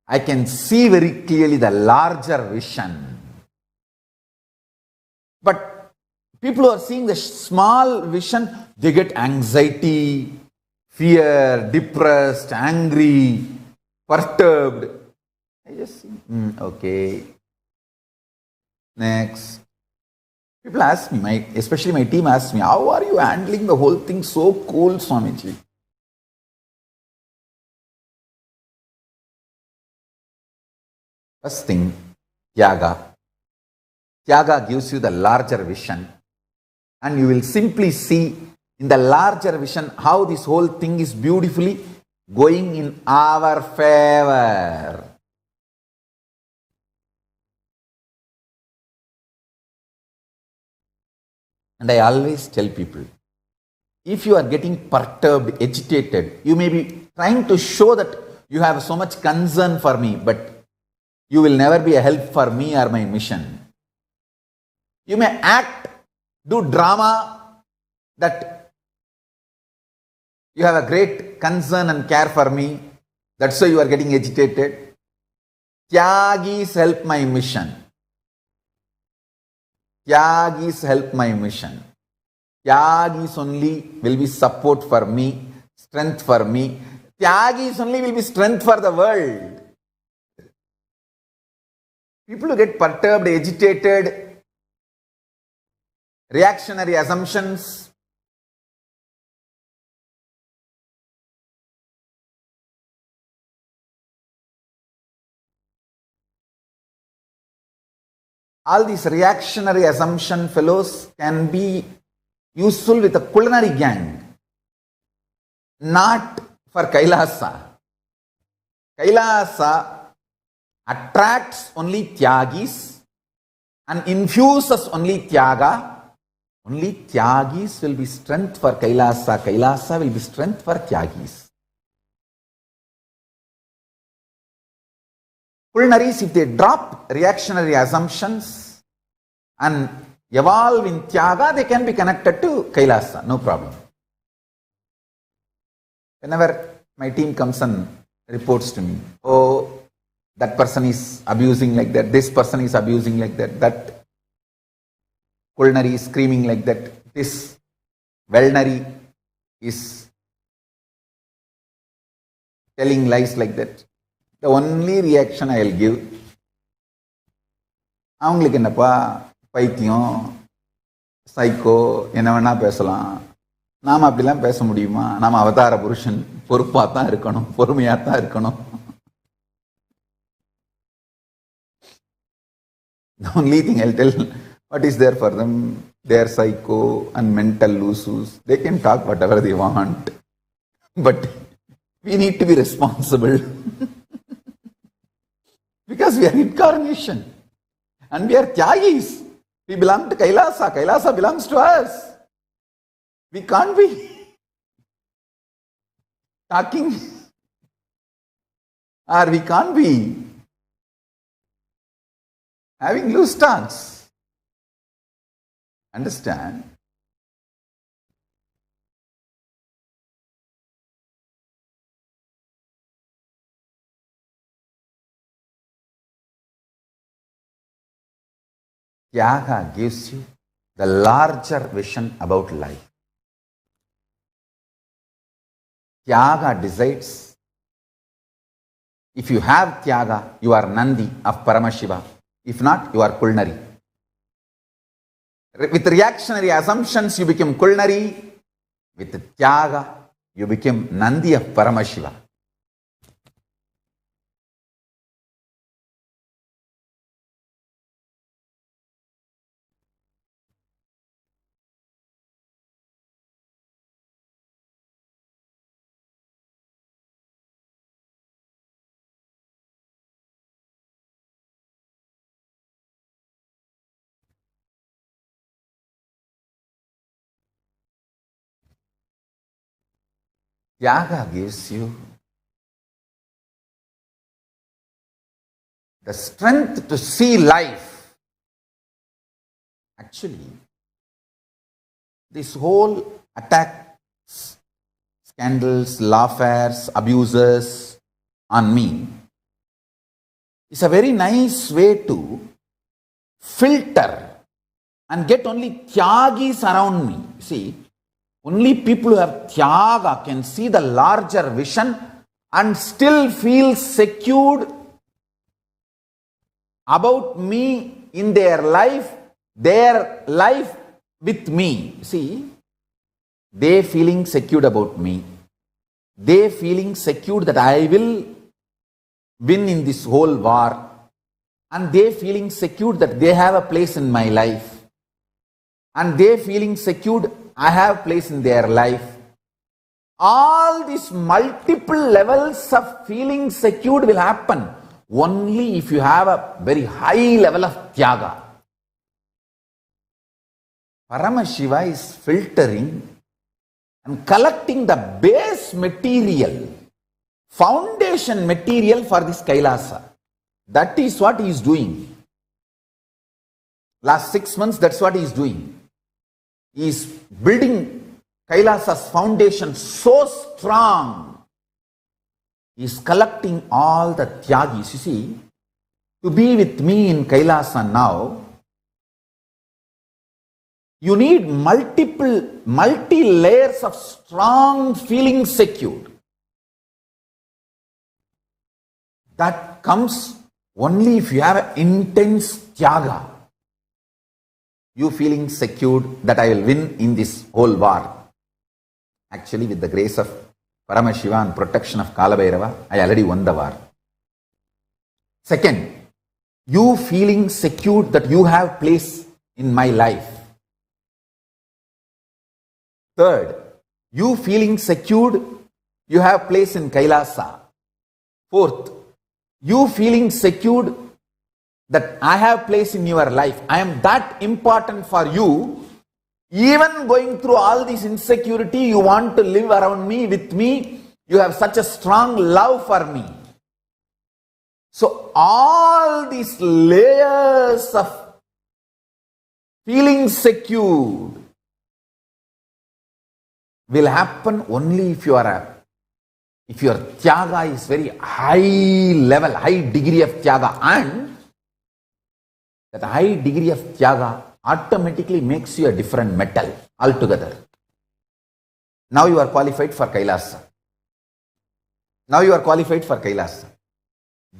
I can see very clearly the larger vision. But people who are seeing the small vision, they get anxiety, fear, depressed, angry, perturbed. I just see, okay. Next. People ask me, especially my team asks me, how are you handling the whole thing so cool, Swamiji? First thing, Tyaga. Tyaga gives you the larger vision, and you will simply see in the larger vision how this whole thing is beautifully going in our favor. And I always tell people, if you are getting perturbed, agitated, you may be trying to show that you have so much concern for me, but you will never be a help for me or my mission. You may act, do drama that you have a great concern and care for me. That's why you are getting agitated. Tyagis help my mission. Tyagis help my mission. Tyagis only will be support for me, strength for me. Tyagis only will be strength for the world. People who get perturbed, agitated, reactionary assumptions, all these reactionary assumption fellows can be useful with a culinary gang, not for Kailasa. Kailasa attracts only Tyagis and infuses only Tyaga. Only Tyagis will be strength for Kailasa. Kailasa will be strength for Tyagis. Culinaries, if they drop reactionary assumptions and evolve in Tyaga, they can be connected to Kailasa, no problem. Whenever my team comes and reports to me, oh, that person is abusing like that, this person is abusing like that, that culinary is screaming like that, this Velnary is telling lies like that. The only reaction I will give, அவங்களுக்கு என்னப்பா பைத்தியம், psycho, என்ன வேணா பேசலாம், நாம் அப்படிலாம் பேச முடியுமா? நாம் அவதார புருஷன், பொறுப்பாக தான் இருக்கணும், பொறுமையாக தான் இருக்கணும். The only thing I'll tell, what is there for them? They are psycho and mental loosus. They can talk whatever they want. But we need to be responsible. Because we are incarnation. And we are Tyagis. We belong to Kailasa. Kailasa belongs to us. We can't be talking, or we can't be having loose talks. Understand? Tyaga gives you the larger vision about life. Tyaga decides. If you have Tyaga, you are Nandi of Paramashiva. If not, you are culinary. With reactionary assumptions, you become culinary. With Tyaga, you become Nandi of Paramashiva. Tyaga gives you the strength to see life. Actually, this whole attacks, scandals, lawfares, abuses on me is a very nice way to filter and get only Tyagis around me. See, only people who have Tyaga can see the larger vision and still feel secured about me in their life with me. See, they feeling secured about me. They feeling secured that I will win in this whole war. And they feeling secured that they have a place in my life. And they feeling secured I have place in their life. All these multiple levels of feeling secured will happen only if you have a very high level of Tyaga. Paramashiva is filtering and collecting the base material, foundation material for this Kailasa. That is what he is doing. Last 6 months, that's what he is doing. He is building Kailasa's foundation so strong. He is collecting all the Tyagis. You see, to be with me in Kailasa now, you need multi-layers of strong feeling secured. That comes only if you have an intense Tyaga. You feeling secured that I will win in this whole war. Actually, with the grace of Paramashiva and protection of Kalabhairava, I already won the war. Second, you feeling secured that you have place in my life. Third, you feeling secured you have place in Kailasa. Fourth, you feeling secured that I have place in your life. I am that important for you. Even going through all this insecurity, you want to live around me, with me. You have such a strong love for me. So all these layers of feeling secured will happen only if your Tyaga is very high level, high degree of Tyaga, and that high degree of Tyaga automatically makes you a different metal altogether. Now you are qualified for Kailasa. Now you are qualified for Kailasa.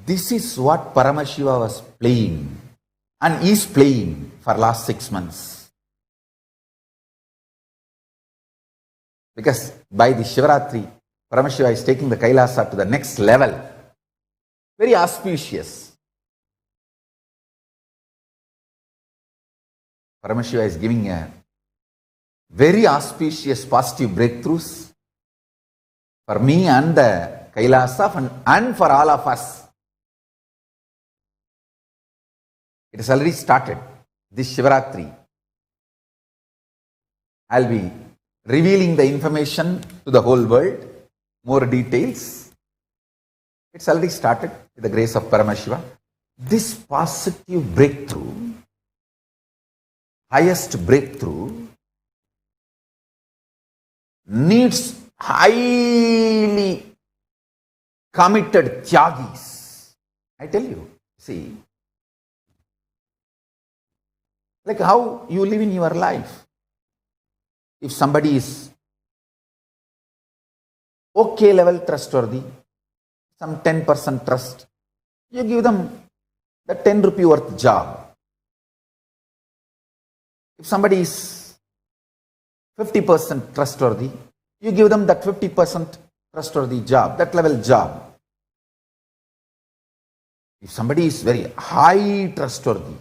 This is what Paramashiva was playing and is playing for last 6 months. Because by the Shivaratri, Paramashiva is taking the Kailasa to the next level. Very auspicious. Paramashiva is giving a very auspicious positive breakthroughs for me and the Kailasa and for all of us. It has already started. This Shivaratri, I'll be revealing the information to the whole world, more details. It's already started with the grace of Paramashiva. This positive breakthrough, highest breakthrough, needs highly committed Tyagis. I tell you, see, like how you live in your life. If somebody is okay level trustworthy, some 10% trust, you give them the 10 rupee worth job. If somebody is 50% trustworthy, you give them that 50% trustworthy job, that level job. If somebody is very high trustworthy,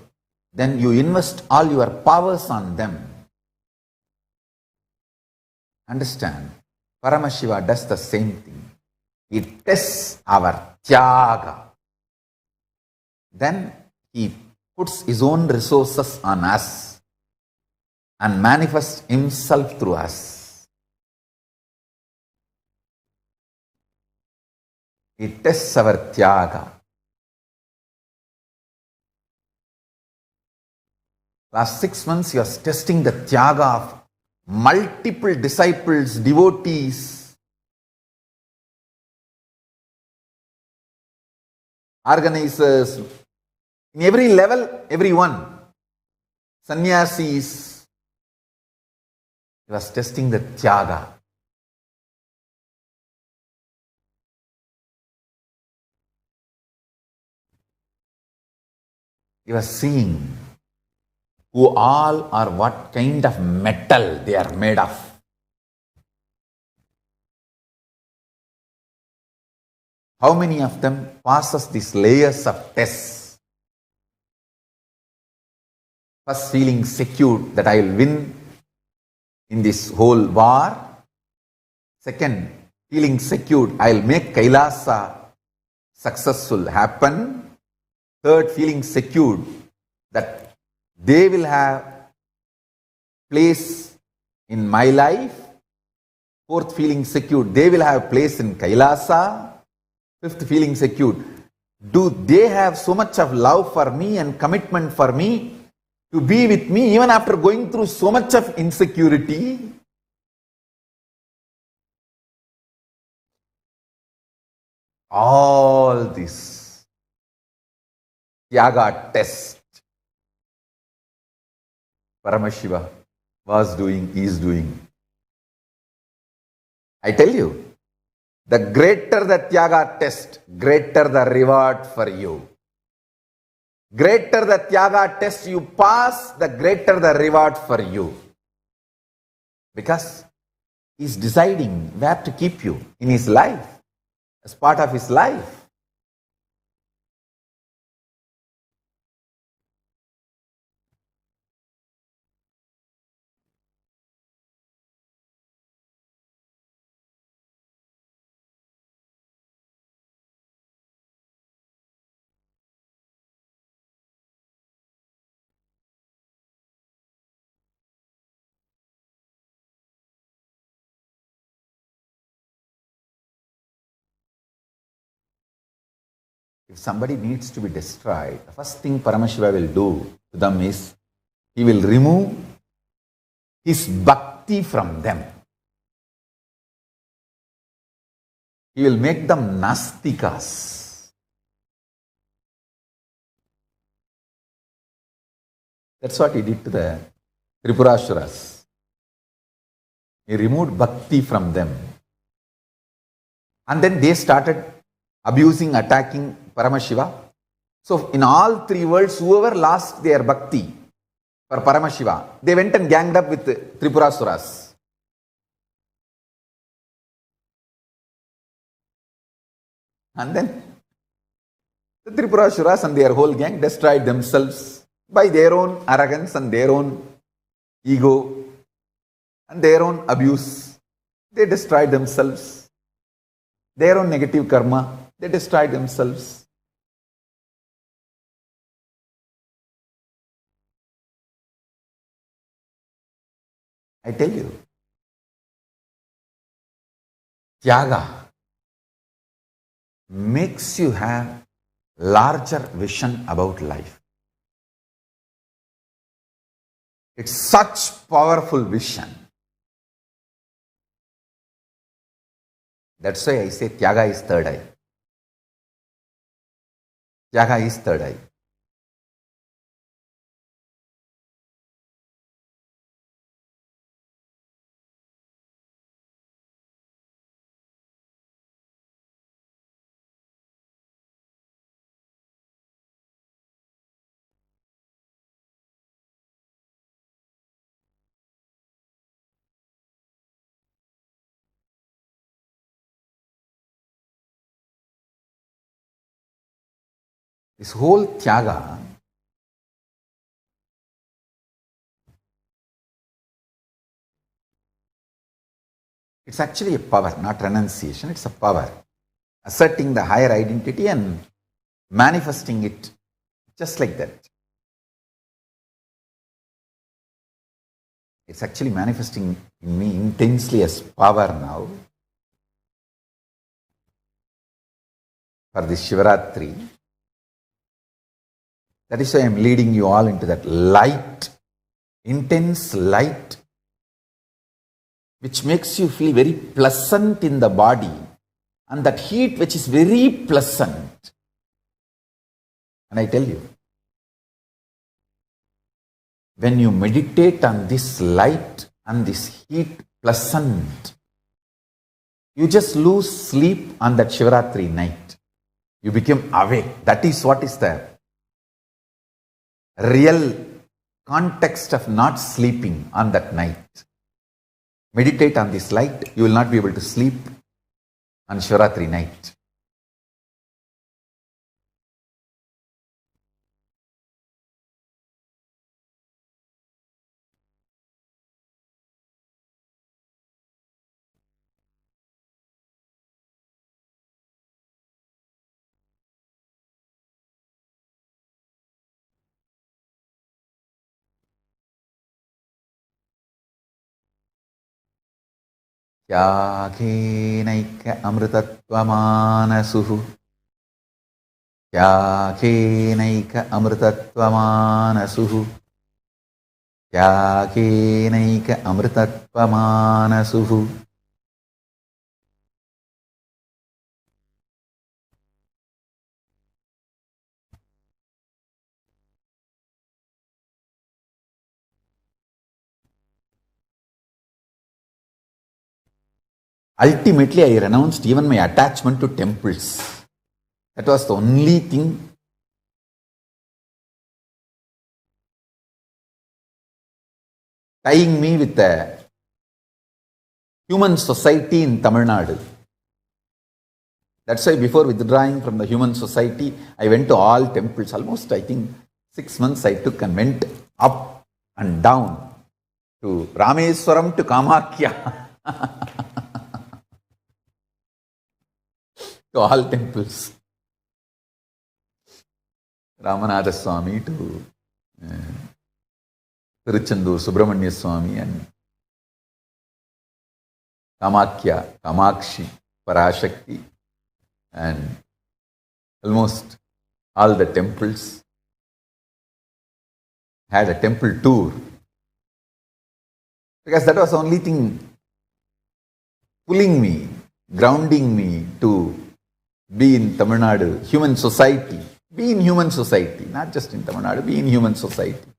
then you invest all your powers on them. Understand? Paramashiva does the same thing. He tests our Tyaga. Then he puts his own resources on us and manifests himself through us. He tests our Tyaga. Last 6 months, he was testing the Tyaga of multiple disciples, devotees, organizers, in every level, everyone, sannyasis. He was testing the Tyaga. He was seeing who all are what kind of metal they are made of. How many of them passes these layers of tests? First, feeling secure that I will win in this whole war. Second, feeling secure I will make Kailasa successful happen. Third, feeling secure that they will have place in my life. Fourth, feeling secured. They will have place in Kailasa. Fifth, feeling secured. Do they have so much of love for me and commitment for me to be with me even after going through so much of insecurity? All this Tyaga test Paramashiva was doing, is doing. I tell you, the greater the Tyaga test, greater the reward for you. Greater the Tyaga test you pass, the greater the reward for you. Because he's deciding where to keep you in his life, as part of his life. If somebody needs to be destroyed, the first thing Paramashiva will do to them is, he will remove his bhakti from them. He will make them nastikas. That's what he did to the Tripurasuras. He removed bhakti from them. And then they started abusing, attacking Paramashiva. So in all three worlds, whoever lost their bhakti for Paramashiva, they went and ganged up with Tripurasuras. And then the Tripurasuras and their whole gang destroyed themselves by their own arrogance and their own ego and their own abuse. They destroyed themselves. Their own negative karma, they destroyed themselves. I tell you, Tyaga makes you have larger vision about life. It's such powerful vision. That's why I say Tyaga is third eye. Tyaga is third eye. This whole Tyaga it's actually a power, not renunciation, it's a power. Asserting the higher identity and manifesting it just like that. It's actually manifesting in me intensely as power now. For this Shivaratri, that is why I am leading you all into that light, intense light, which makes you feel very pleasant in the body, and that heat which is very pleasant. And I tell you, when you meditate on this light and this heat pleasant, you just lose sleep on that Shivaratri night. You become awake. That is what is the real context of not sleeping on that night. Meditate on this light, you will not be able to sleep on Shivaratri night. त्यागेनैक अमृतत्वमानसुः त्यागेनैक अमृतत्वमानसुः त्यागेनैक अमृतत्वमानसुः Ultimately, I renounced even my attachment to temples. That was the only thing tying me with the human society in Tamil Nadu. That's why before withdrawing from the human society, I went to all temples. Almost, I think, 6 months I took and went up and down to Rameswaram to Kamakhya. To all temples. Ramanatha Swami to Tiruchendur Subramanya Swami and Kamakhya, Kamakshi, Parashakti and almost all the temples. Had a temple tour because that was the only thing pulling me, grounding me to be in Tamil Nadu, human society. Be in human society, not just in Tamil Nadu, be in human society.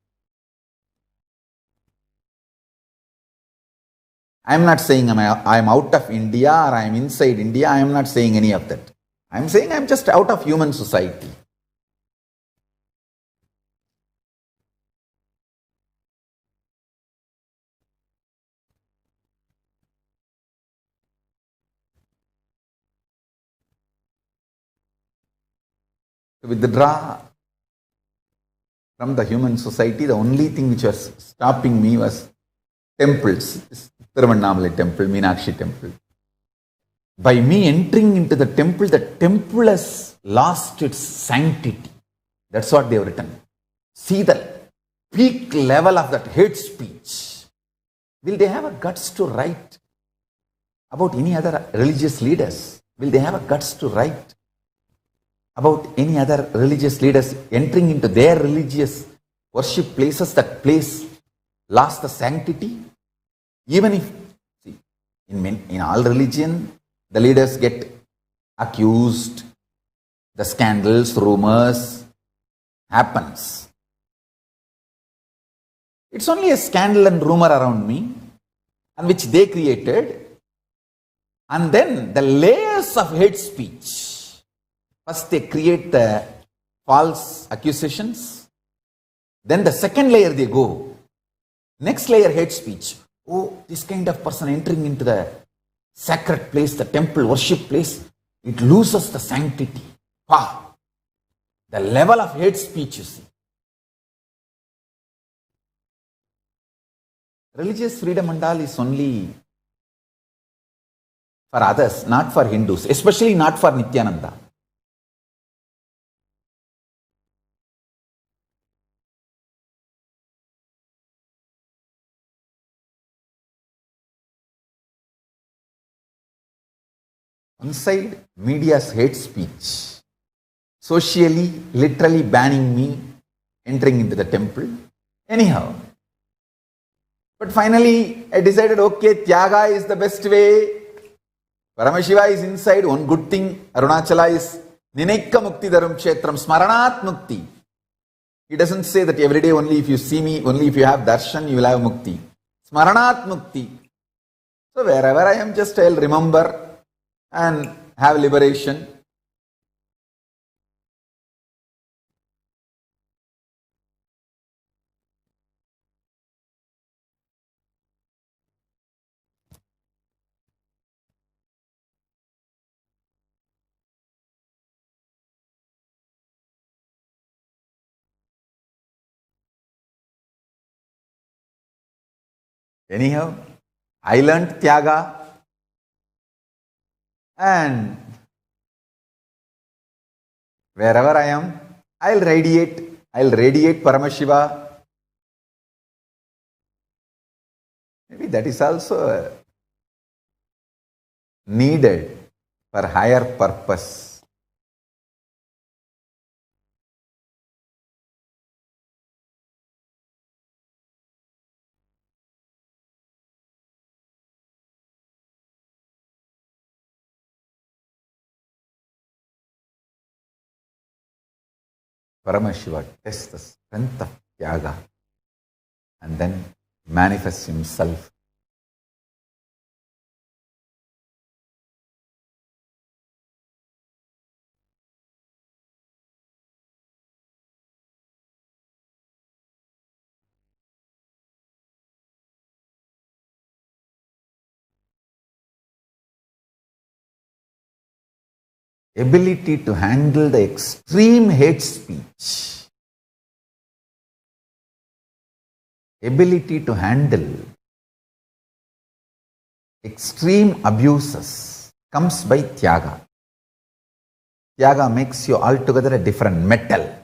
I am not saying I am out of India or I am inside India. I am not saying any of that. I am saying I am just out of human society. To withdraw from the human society, the only thing which was stopping me was temples. Tiruvannamalai temple, Meenakshi temple. By me entering into the temple has lost its sanctity. That's what they have written. See the peak level of that hate speech. Will they have a guts to write about any other religious leaders? Will they have a guts to write about any other religious leaders entering into their religious worship places? That place lost the sanctity. Even if, see, in all religion, the leaders get accused, the scandals, rumors happens. It's only a scandal and rumor around me, and which they created, and then the layers of hate speech. First they create the false accusations, then the second layer they go. Next layer, hate speech. Oh, this kind of person entering into the sacred place, the temple worship place, it loses the sanctity. Wow. The level of hate speech, you see. Religious freedom and all is only for others, not for Hindus, especially not for Nithyananda. One side, media's hate speech, socially, literally banning me entering into the temple. Anyhow, but finally I decided, okay, Tyaga is the best way. Paramashiva is inside. One good thing, Arunachala is Ninaikka Mukti Dharam Kshetram, Smaranat Mukti. He doesn't say that every day only if you see me, only if you have darshan, you will have mukti. Smaranat Mukti. So wherever I am, just I'll remember and have liberation. Anyhow, I learned Tyaga and wherever I am, I'll radiate Paramashiva. Maybe that is also needed for higher purpose. Paramashiva tests the strength of Tyaga and then manifests himself. Ability to handle the extreme hate speech, ability to handle extreme abuses comes by Tyaga. Tyaga makes you altogether a different metal.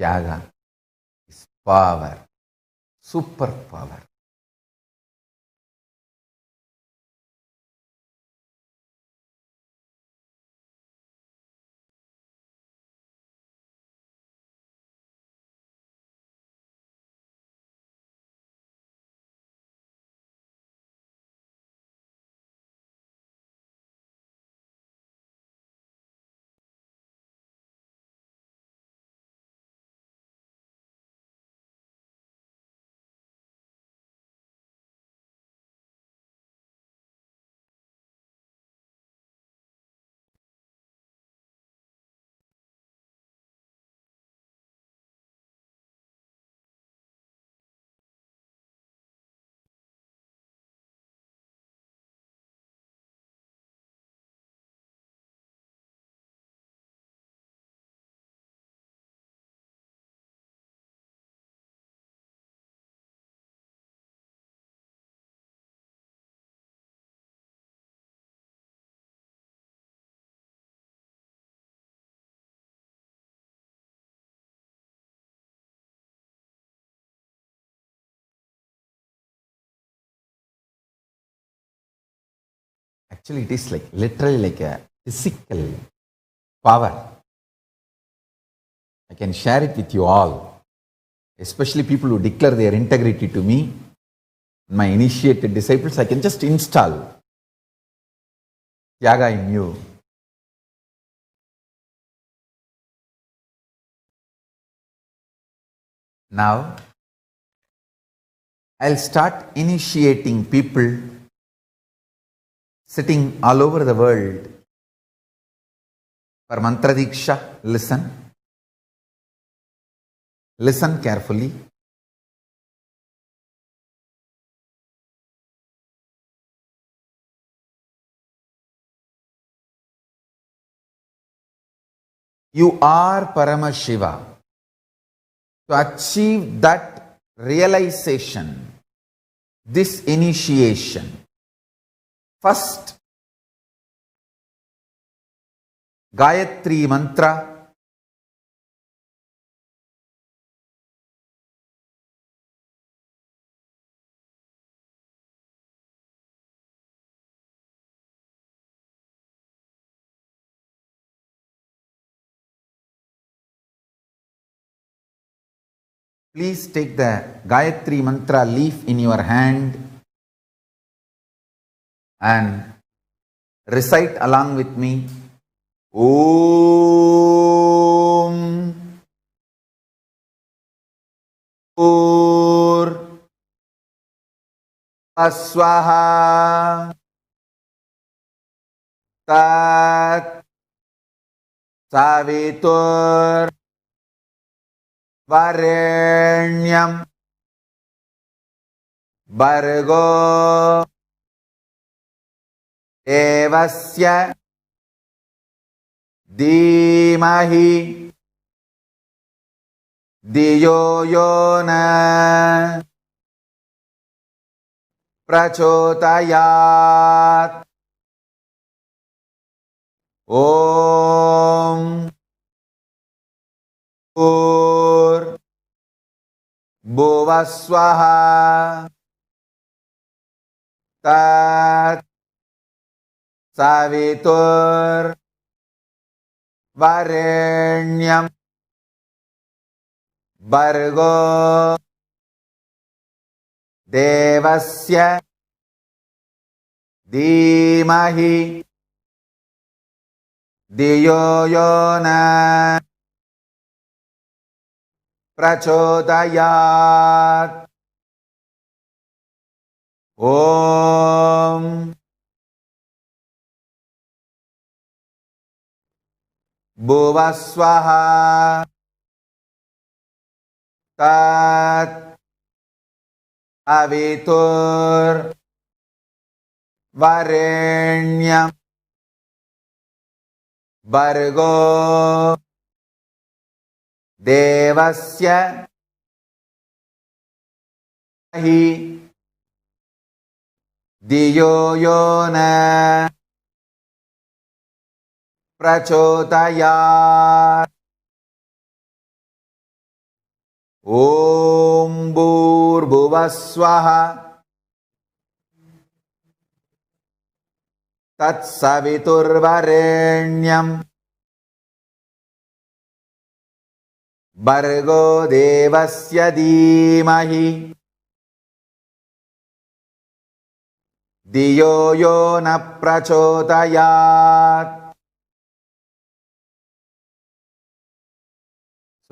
Tyaga is power, superpower. Actually, it is like literally like a physical power. I can share it with you all, especially people who declare their integrity to me, my initiated disciples. I can just install Tyaga in you. Now, I'll start initiating people sitting all over the world for mantra diksha. Listen. Listen carefully. You are Paramashiva. To achieve that realization, this initiation, first Gayatri mantra, please take the Gayatri mantra leaf in your hand and recite along with me Om Pur Aswaha Tat Savitur Varenyam Bargo Devasya Dhimahi Diyo Yona Prachodayat. Om Pur Bhuvaswaha Tat Savitur Varenyam Bargo Devasya Dhimahi Diyo Yona Prachodayat. Om Bhuvaswaha Tat Avitur Varenyam Bargo Devasya Hi Diyo Yona Prachodayat. Om Bhuvaswaha Tat Savitur Varenyam Bargo Devasya Dhimahi Diyo Yona Prachodayat.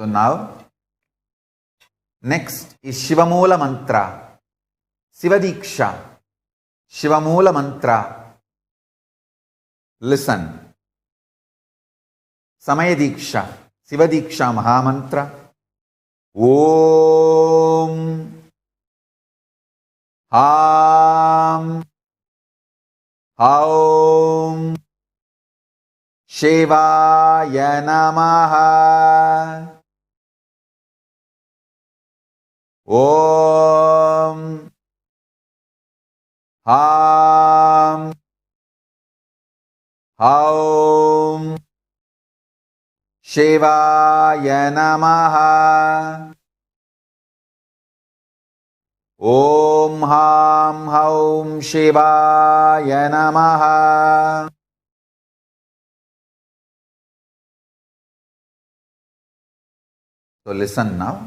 So now, next is Shivamoola Mantra, Sivadiksha, Shivamoola Mantra. Listen. Samayadiksha, Sivadiksha Mahamantra. Om Ham Haum Shivaya Namaha. Om Ham Haum Shivaya Namaha. Om Ham Haum Shivaya Namaha. So listen now.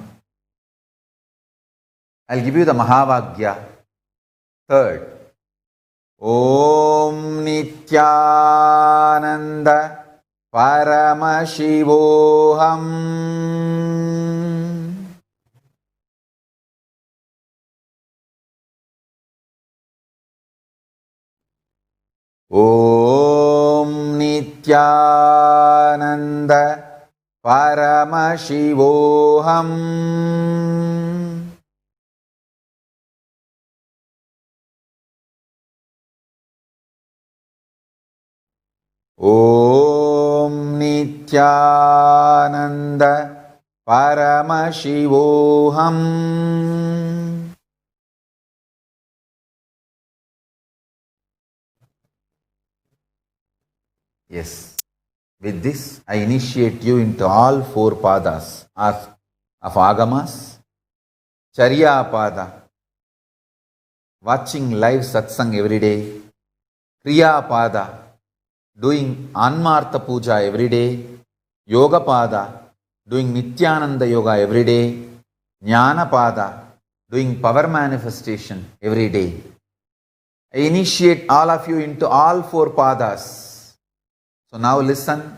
I'll give you the Mahavagya. Third. Om Nithyananda Paramashivoham. Om Nithyananda Paramashivoham. Om Nithyananda Paramashivoham. Yes. With this, I initiate you into all four padas of Agamas, Charya Pada, watching live satsang every day, Kriya Pada, doing Anmartha Puja every day, Yoga Pada, doing Nithyananda Yoga every day, Jnana Pada, doing power manifestation every day. I initiate all of you into all four padas. So now listen.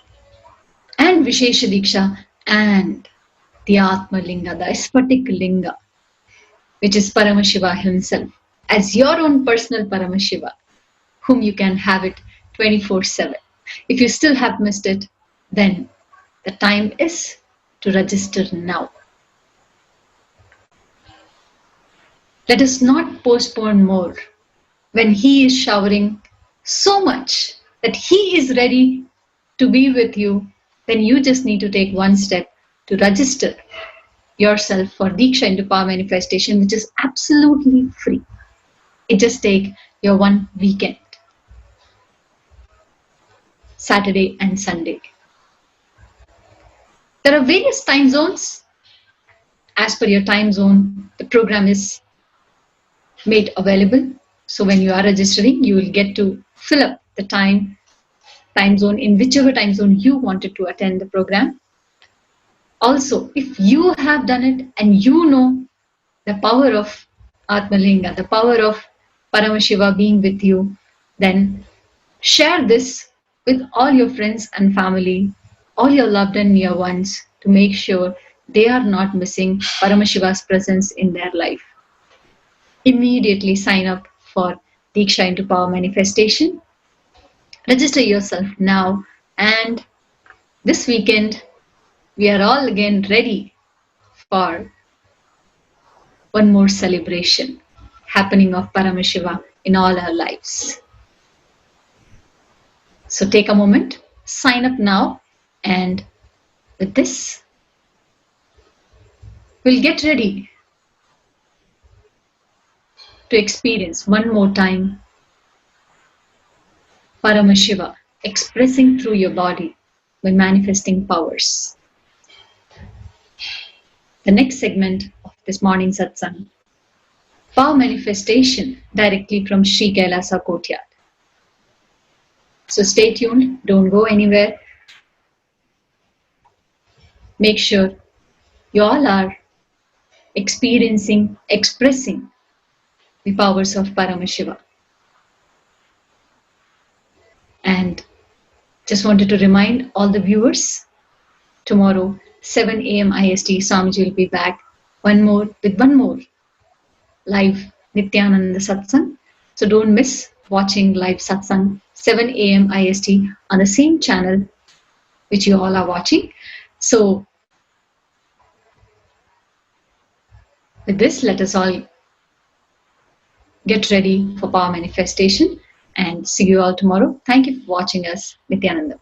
and Vishesha Diksha and the Atma Linga, the Sphatic Linga, which is Paramashiva himself, as your own personal Paramashiva, whom you can have it 24/7. If you still have missed it, then the time is to register now. Let us not postpone more. When he is showering so much that he is ready to be with you, then you just need to take one step to register yourself for Diksha into Power Manifestation, which is absolutely free. It just takes your one weekend, Saturday and Sunday. There are various time zones. As per your time zone, the program is made available. So when you are registering, you will get to fill up the time zone in whichever time zone you wanted to attend the program. Also, if you have done it and you know the power of Atmalinga, the power of Paramashiva being with you, then share this with all your friends and family, all your loved and near ones, to make sure they are not missing Paramashiva's presence in their life. Immediately sign up for Diksha into Power Manifestation. Register yourself now, and this weekend we are all again ready for one more celebration happening of Paramashiva in all our lives. So take a moment, sign up now, and with this, we'll get ready to experience one more time Paramashiva expressing through your body by manifesting powers. The next segment of this morning satsang, power manifestation directly from Sri Kailasa Courtyard. So stay tuned, don't go anywhere. Make sure you all are experiencing, expressing the powers of Paramashiva. And just wanted to remind all the viewers, tomorrow 7 a.m. IST, Swamiji will be back with one more live Nithyananda Satsang. So don't miss watching live Satsang 7 a.m. IST on the same channel which you all are watching. So with this, let us all get ready for power manifestation and see you all tomorrow. Thank you for watching us. Nithyananda.